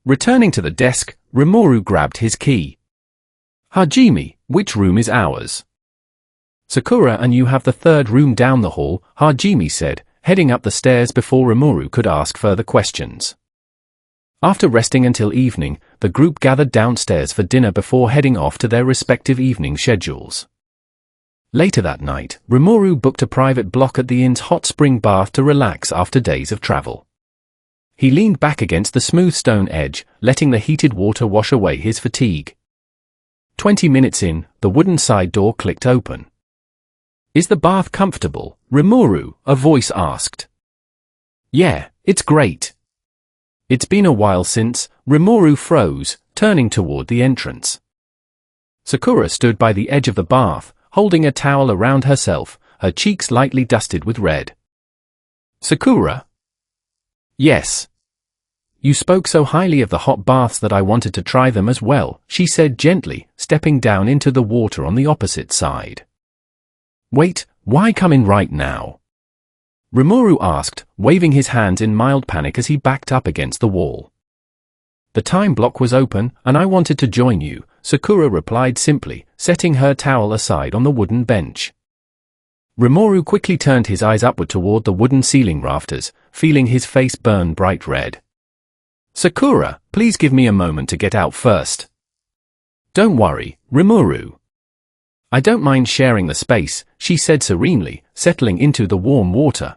Returning to the desk, Rimuru grabbed his key. "Hajime, which room is ours?" "Sakura and you have the 3rd room down the hall," Hajime said, heading up the stairs before Rimuru could ask further questions. After resting until evening, the group gathered downstairs for dinner before heading off to their respective evening schedules. Later that night, Rimuru booked a private block at the inn's hot spring bath to relax after days of travel. He leaned back against the smooth stone edge, letting the heated water wash away his fatigue. 20 minutes in, the wooden side door clicked open. "Is the bath comfortable, Rimuru?" a voice asked. "Yeah, it's great." It's been a while since. Rimuru froze, turning toward the entrance. Sakura stood by the edge of the bath, holding a towel around herself, her cheeks lightly dusted with red. "Sakura?" "Yes." "You spoke so highly of the hot baths that I wanted to try them as well," she said gently, stepping down into the water on the opposite side. "Wait, why come in right now?" Rimuru asked, waving his hands in mild panic as he backed up against the wall. "The time block was open, and I wanted to join you," Sakura replied simply, setting her towel aside on the wooden bench. Rimuru quickly turned his eyes upward toward the wooden ceiling rafters, feeling his face burn bright red. "Sakura, please give me a moment to get out first." "Don't worry, Rimuru. I don't mind sharing the space," she said serenely, settling into the warm water.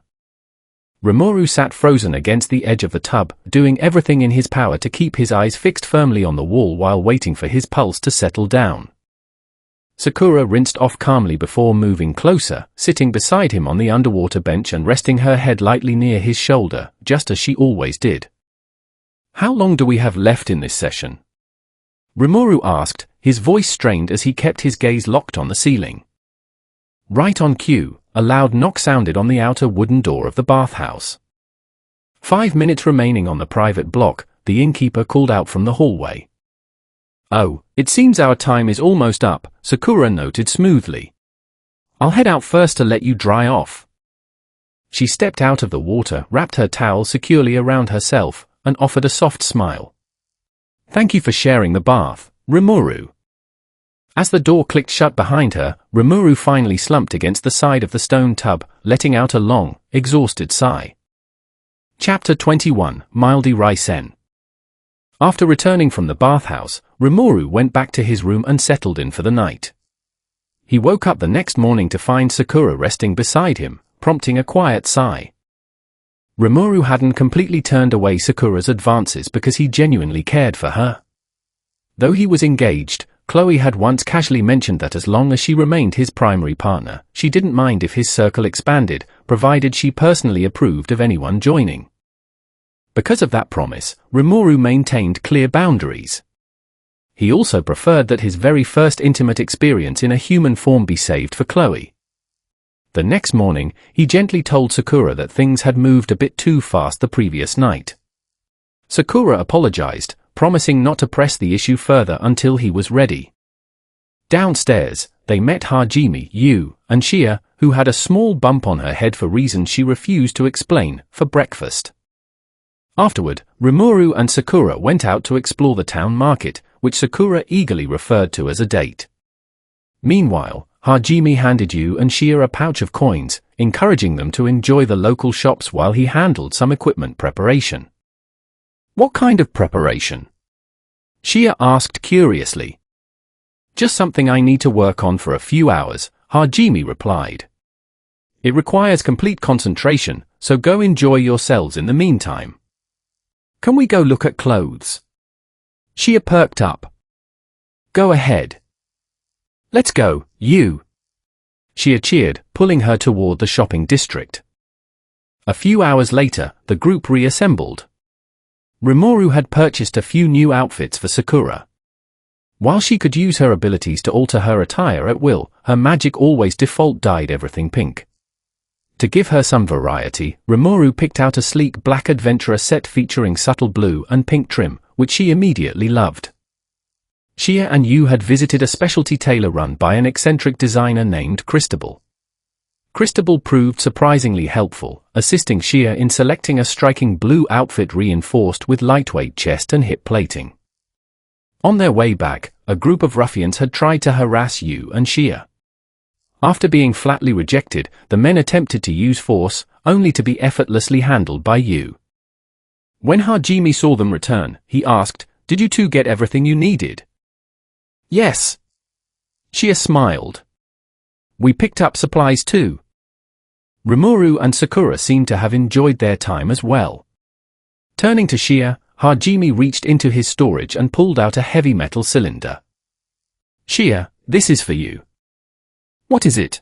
Rimuru sat frozen against the edge of the tub, doing everything in his power to keep his eyes fixed firmly on the wall while waiting for his pulse to settle down. Sakura rinsed off calmly before moving closer, sitting beside him on the underwater bench and resting her head lightly near his shoulder, just as she always did. "How long do we have left in this session?" Rimuru asked, his voice strained as he kept his gaze locked on the ceiling. Right on cue, a loud knock sounded on the outer wooden door of the bathhouse. 5 minutes remaining on the private block, the innkeeper called out from the hallway. "Oh, it seems our time is almost up," Sakura noted smoothly. "I'll head out first to let you dry off." She stepped out of the water, wrapped her towel securely around herself, and offered a soft smile. "Thank you for sharing the bath, Rimuru." As the door clicked shut behind her, Rimuru finally slumped against the side of the stone tub, letting out a long, exhausted sigh. Chapter 21, Mildy Raisen. After returning from the bathhouse, Rimuru went back to his room and settled in for the night. He woke up the next morning to find Sakura resting beside him, prompting a quiet sigh. Rimuru hadn't completely turned away Sakura's advances because he genuinely cared for her. Though he was engaged, Chloe had once casually mentioned that as long as she remained his primary partner, she didn't mind if his circle expanded, provided she personally approved of anyone joining. Because of that promise, Rimuru maintained clear boundaries. He also preferred that his very first intimate experience in a human form be saved for Chloe. The next morning, he gently told Sakura that things had moved a bit too fast the previous night. Sakura apologized, promising not to press the issue further until he was ready. Downstairs, they met Hajime, Yu, and Shia, who had a small bump on her head for reasons she refused to explain, for breakfast. Afterward, Rimuru and Sakura went out to explore the town market, which Sakura eagerly referred to as a date. Meanwhile, Hajime handed Yu and Shia a pouch of coins, encouraging them to enjoy the local shops while he handled some equipment preparation. "What kind of preparation?" Shia asked curiously. "Just something I need to work on for a few hours," Hajime replied. "It requires complete concentration, so go enjoy yourselves in the meantime." "Can we go look at clothes?" Shia perked up. "Go ahead." "Let's go, Yu." Shia cheered, pulling her toward the shopping district. A few hours later, the group reassembled. Rimuru had purchased a few new outfits for Sakura. While she could use her abilities to alter her attire at will, her magic always default dyed everything pink. To give her some variety, Rimuru picked out a sleek black adventurer set featuring subtle blue and pink trim, which she immediately loved. Shia and Yu had visited a specialty tailor run by an eccentric designer named Cristobal. Cristobal proved surprisingly helpful, assisting Shia in selecting a striking blue outfit reinforced with lightweight chest and hip plating. On their way back, a group of ruffians had tried to harass Yu and Shia. After being flatly rejected, the men attempted to use force, only to be effortlessly handled by Yu. When Hajime saw them return, he asked, "Did you two get everything you needed?" "Yes." Shia smiled. "We picked up supplies too." Rimuru and Sakura seemed to have enjoyed their time as well. Turning to Shia, Hajime reached into his storage and pulled out a heavy metal cylinder. "Shia, this is for you." "What is it?"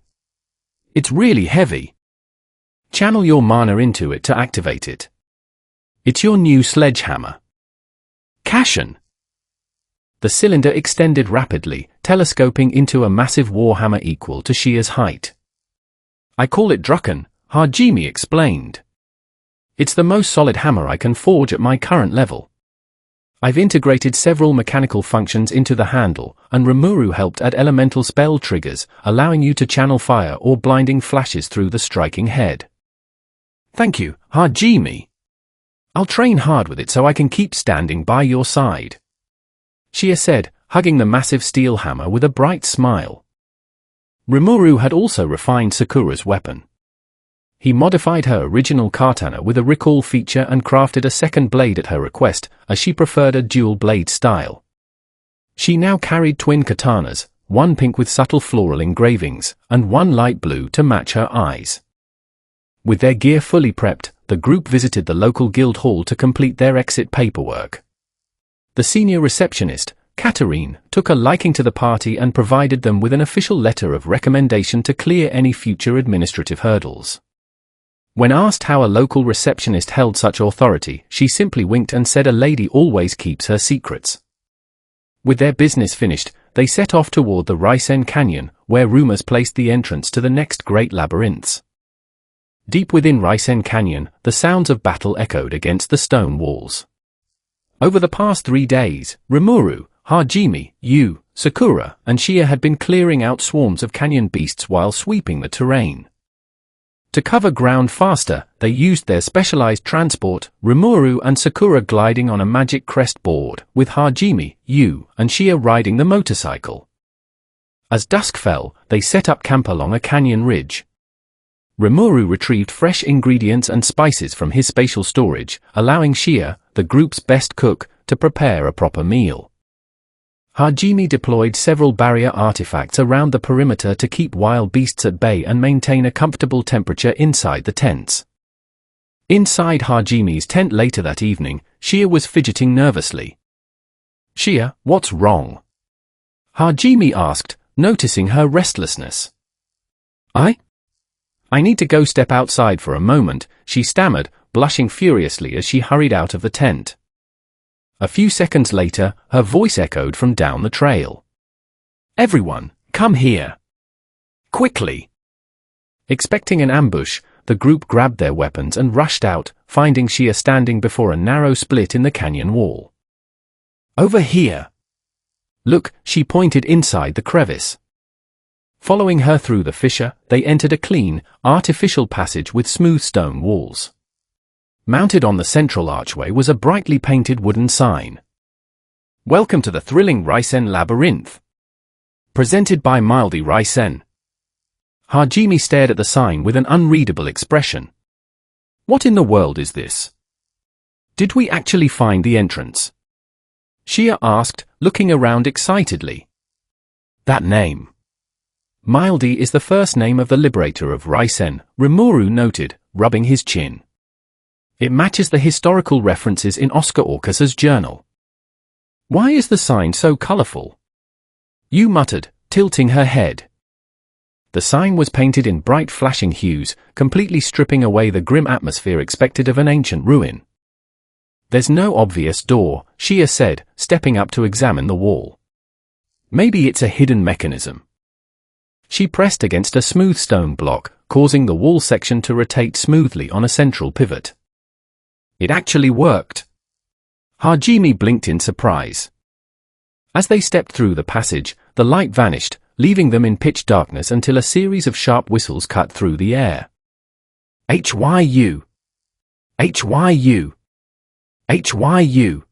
"It's really heavy. Channel your mana into it to activate it. It's your new sledgehammer." "Kashin." The cylinder extended rapidly, telescoping into a massive warhammer equal to Shia's height. "I call it Drucken," Hajime explained. "It's the most solid hammer I can forge at my current level. I've integrated several mechanical functions into the handle, and Rimuru helped add elemental spell triggers, allowing you to channel fire or blinding flashes through the striking head." "Thank you, Hajime. I'll train hard with it so I can keep standing by your side," Shia said, hugging the massive steel hammer with a bright smile. Rimuru had also refined Sakura's weapon. He modified her original katana with a recall feature and crafted a second blade at her request, as she preferred a dual blade style. She now carried twin katanas, one pink with subtle floral engravings, and one light blue to match her eyes. With their gear fully prepped, the group visited the local guild hall to complete their exit paperwork. The senior receptionist, Katarine, took a liking to the party and provided them with an official letter of recommendation to clear any future administrative hurdles. When asked how a local receptionist held such authority, she simply winked and said a lady always keeps her secrets. With their business finished, they set off toward the Risen Canyon, where rumors placed the entrance to the next great labyrinths. Deep within Risen Canyon, the sounds of battle echoed against the stone walls. Over the past 3 days, Rimuru, Hajime, Yu, Sakura, and Shia had been clearing out swarms of canyon beasts while sweeping the terrain. To cover ground faster, they used their specialized transport, Rimuru and Sakura gliding on a magic crest board, with Hajime, Yu, and Shia riding the motorcycle. As dusk fell, they set up camp along a canyon ridge. Rimuru retrieved fresh ingredients and spices from his spatial storage, allowing Shia, the group's best cook, to prepare a proper meal. Hajime deployed several barrier artifacts around the perimeter to keep wild beasts at bay and maintain a comfortable temperature inside the tents. Inside Hajime's tent later that evening, Shia was fidgeting nervously. "Shia, what's wrong?" Hajime asked, noticing her restlessness. I need to go step outside for a moment," she stammered, blushing furiously as she hurried out of the tent. A few seconds later, her voice echoed from down the trail. "Everyone, come here. Quickly." Expecting an ambush, the group grabbed their weapons and rushed out, finding Shia standing before a narrow split in the canyon wall. "Over here. Look," she pointed inside the crevice. Following her through the fissure, they entered a clean, artificial passage with smooth stone walls. Mounted on the central archway was a brightly painted wooden sign. "Welcome to the thrilling Risen Labyrinth. Presented by Mildy Risen." Hajime stared at the sign with an unreadable expression. "What in the world is this? Did we actually find the entrance?" Shia asked, looking around excitedly. "That name. Mildy is the first name of the liberator of Risen," Rimuru noted, rubbing his chin. "It matches the historical references in Oscar Orcus's journal." "Why is the sign so colorful?" Yu muttered, tilting her head. The sign was painted in bright flashing hues, completely stripping away the grim atmosphere expected of an ancient ruin. "There's no obvious door," Shia said, stepping up to examine the wall. "Maybe it's a hidden mechanism." She pressed against a smooth stone block, causing the wall section to rotate smoothly on a central pivot. It actually worked. Hajime blinked in surprise. As they stepped through the passage, the light vanished, leaving them in pitch darkness until a series of sharp whistles cut through the air. "Hyu! Hyu! Hyu!"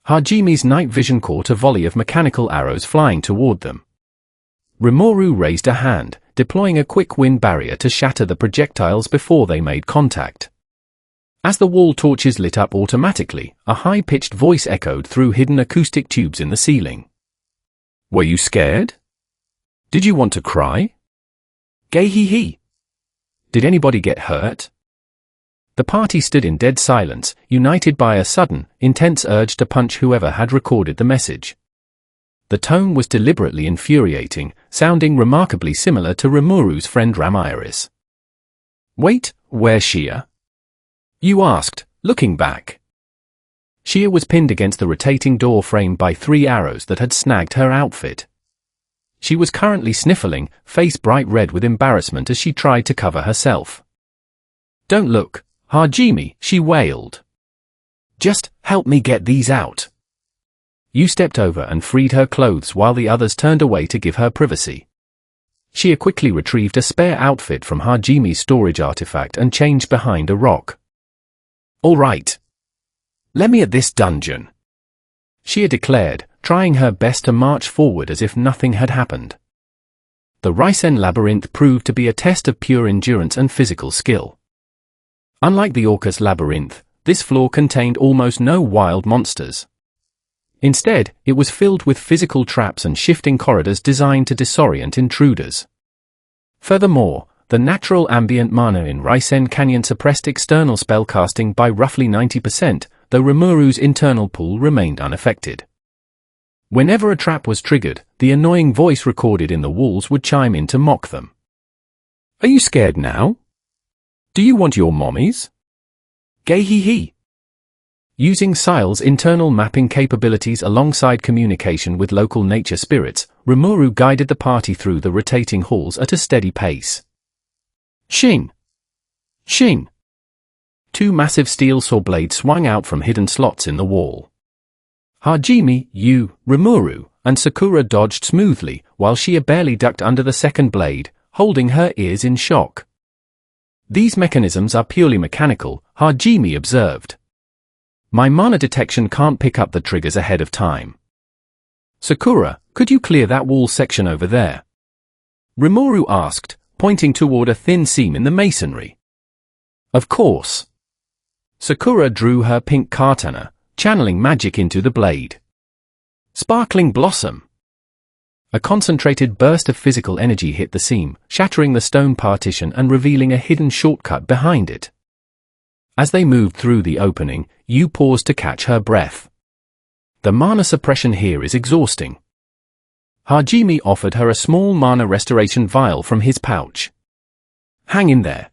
Hajime's night vision caught a volley of mechanical arrows flying toward them. Rimuru raised a hand, deploying a quick wind barrier to shatter the projectiles before they made contact. As the wall torches lit up automatically, a high-pitched voice echoed through hidden acoustic tubes in the ceiling. Were you scared? Did you want to cry? Gay hee hee. Did anybody get hurt? The party stood in dead silence, united by a sudden, intense urge to punch whoever had recorded the message. The tone was deliberately infuriating, sounding remarkably similar to Rimuru's friend Ramiris. Wait, where's Shia? You asked, looking back. Shia was pinned against the rotating door frame by 3 arrows that had snagged her outfit. She was currently sniffling, face bright red with embarrassment as she tried to cover herself. Don't look, Hajime, she wailed. Just help me get these out. You stepped over and freed her clothes while the others turned away to give her privacy. Shia quickly retrieved a spare outfit from Hajime's storage artifact and changed behind a rock. All right. Let me at this dungeon, Shia declared, trying her best to march forward as if nothing had happened. The Risen labyrinth proved to be a test of pure endurance and physical skill. Unlike the Orcus labyrinth, this floor contained almost no wild monsters. Instead, it was filled with physical traps and shifting corridors designed to disorient intruders. Furthermore, the natural ambient mana in Risen Canyon suppressed external spellcasting by roughly 90%, though Rimuru's internal pool remained unaffected. Whenever a trap was triggered, the annoying voice recorded in the walls would chime in to mock them. Are you scared now? Do you want your mommies? Gay hee hee. Using Sile's internal mapping capabilities alongside communication with local nature spirits, Rimuru guided the party through the rotating halls at a steady pace. Shing! Shing! 2 massive steel saw blades swung out from hidden slots in the wall. Hajime, Rimuru, and Sakura dodged smoothly, while Shia barely ducked under the second blade, holding her ears in shock. These mechanisms are purely mechanical, Hajime observed. My mana detection can't pick up the triggers ahead of time. Sakura, could you clear that wall section over there? Rimuru asked, pointing toward a thin seam in the masonry. Of course. Sakura drew her pink katana, channeling magic into the blade. Sparkling blossom. A concentrated burst of physical energy hit the seam, shattering the stone partition and revealing a hidden shortcut behind it. As they moved through the opening, Yu paused to catch her breath. The mana suppression here is exhausting. Hajime offered her a small mana restoration vial from his pouch. Hang in there.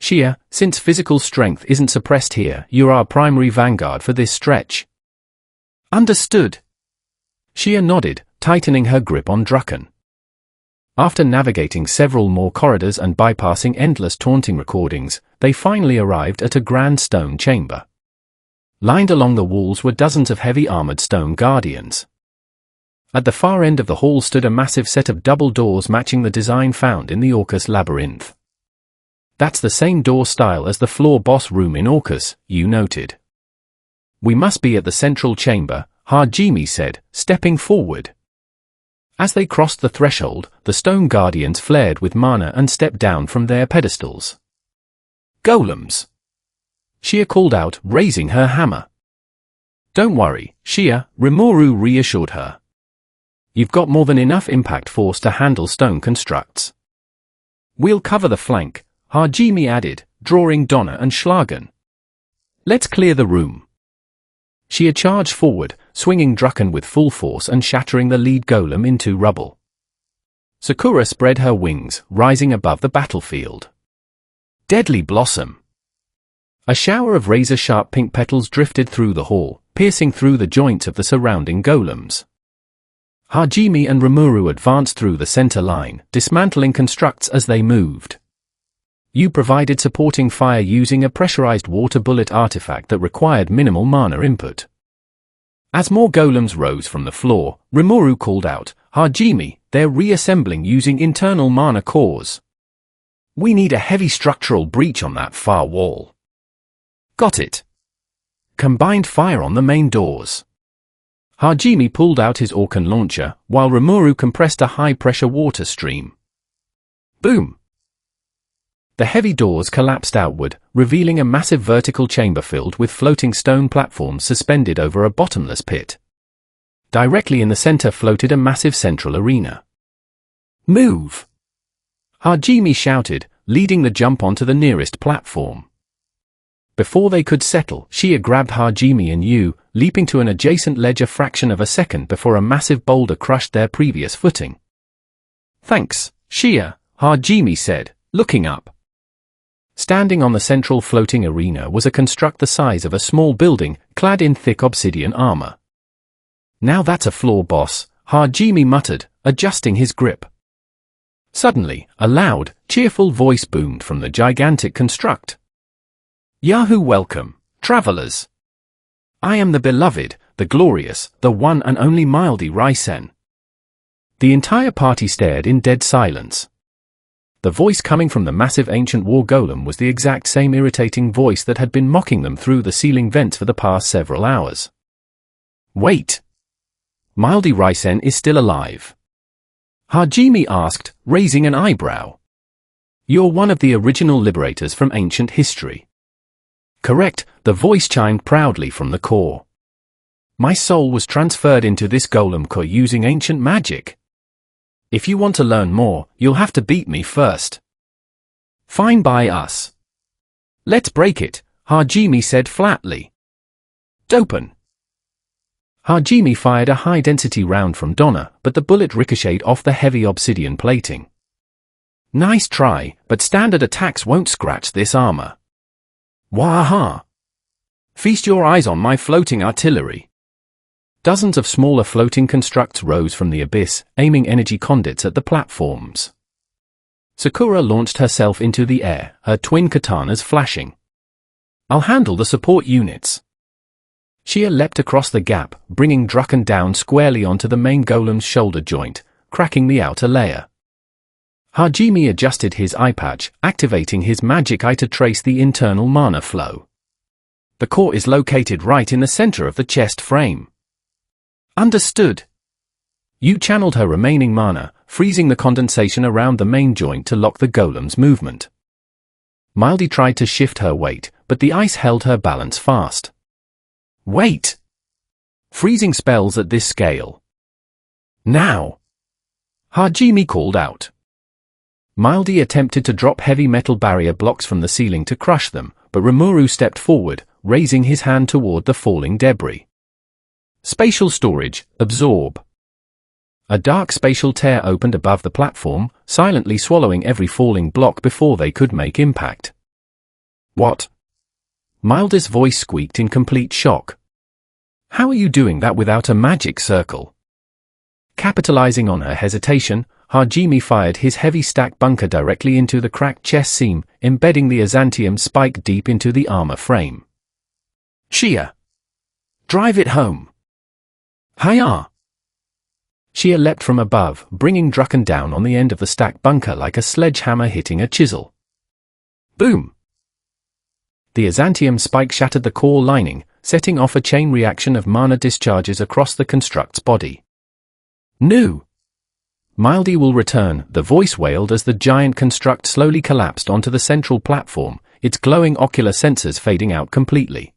Shia, since physical strength isn't suppressed here, you're our primary vanguard for this stretch. Understood. Shia nodded, tightening her grip on Drucken. After navigating several more corridors and bypassing endless taunting recordings, they finally arrived at a grand stone chamber. Lined along the walls were dozens of heavy armored stone guardians. At the far end of the hall stood a massive set of double doors matching the design found in the Orcus labyrinth. That's the same door style as the floor boss room in Orcus, Yu noted. We must be at the central chamber, Hajime said, stepping forward. As they crossed the threshold, the stone guardians flared with mana and stepped down from their pedestals. Golems! Shia called out, raising her hammer. Don't worry, Shia, Rimuru reassured her. You've got more than enough impact force to handle stone constructs. We'll cover the flank, Hajime added, drawing Donna and Schlagen. Let's clear the room. Shia charged forward, swinging Drucken with full force and shattering the lead golem into rubble. Sakura spread her wings, rising above the battlefield. Deadly blossom! A shower of razor-sharp pink petals drifted through the hall, piercing through the joints of the surrounding golems. Hajime and Rimuru advanced through the center line, dismantling constructs as they moved. Yu provided supporting fire using a pressurized water bullet artifact that required minimal mana input. As more golems rose from the floor, Rimuru called out, Hajime, they're reassembling using internal mana cores. We need a heavy structural breach on that far wall. Got it. Combined fire on the main doors. Hajime pulled out his Orkan launcher, while Rimuru compressed a high-pressure water stream. Boom! The heavy doors collapsed outward, revealing a massive vertical chamber filled with floating stone platforms suspended over a bottomless pit. Directly in the center floated a massive central arena. "Move!" Hajime shouted, leading the jump onto the nearest platform. Before they could settle, Shia grabbed Hajime and Yu, leaping to an adjacent ledge a fraction of a second before a massive boulder crushed their previous footing. "Thanks, Shia," Hajime said, looking up. Standing on the central floating arena was a construct the size of a small building, clad in thick obsidian armor. "Now that's a floor, boss," Hajime muttered, adjusting his grip. Suddenly, a loud, cheerful voice boomed from the gigantic construct. "Yahoo, welcome, travelers. I am the beloved, the glorious, the one and only Mildy Risen." The entire party stared in dead silence. The voice coming from the massive ancient war golem was the exact same irritating voice that had been mocking them through the ceiling vents for the past several hours. "Wait. Mildy Risen is still alive?" Hajime asked, raising an eyebrow. "You're one of the original liberators from ancient history." "Correct," the voice chimed proudly from the core. "My soul was transferred into this golem core using ancient magic. If you want to learn more, you'll have to beat me first." "Fine by us. Let's break it," Hajime said flatly. "Dopen." Hajime fired a high-density round from Donna, but the bullet ricocheted off the heavy obsidian plating. "Nice try, but standard attacks won't scratch this armor." "Waha! Feast your eyes on my floating artillery." Dozens of smaller floating constructs rose from the abyss, aiming energy conduits at the platforms. Sakura launched herself into the air, her twin katanas flashing. "I'll handle the support units." Shia leapt across the gap, bringing Drucken down squarely onto the main golem's shoulder joint, cracking the outer layer. Hajime adjusted his eye patch, activating his magic eye to trace the internal mana flow. "The core is located right in the center of the chest frame." "Understood." Yu channeled her remaining mana, freezing the condensation around the main joint to lock the golem's movement. Mildy tried to shift her weight, but the ice held her balance fast. "Wait! Freezing spells at this scale. Now!" Hajime called out. Mildy attempted to drop heavy metal barrier blocks from the ceiling to crush them, but Rimuru stepped forward, raising his hand toward the falling debris. "Spatial storage, absorb." A dark spatial tear opened above the platform, silently swallowing every falling block before they could make impact. "What?" Mildy's voice squeaked in complete shock. "How are you doing that without a magic circle?" Capitalizing on her hesitation, Hajime fired his heavy stack bunker directly into the cracked chest seam, embedding the Azantium spike deep into the armor frame. "Shia! Drive it home!" "Hiya!" Shia leapt from above, bringing Drucken down on the end of the stack bunker like a sledgehammer hitting a chisel. Boom! The Azantium spike shattered the core lining, setting off a chain reaction of mana discharges across the construct's body. "Nu! Mildy will return," the voice wailed as the giant construct slowly collapsed onto the central platform, its glowing ocular sensors fading out completely.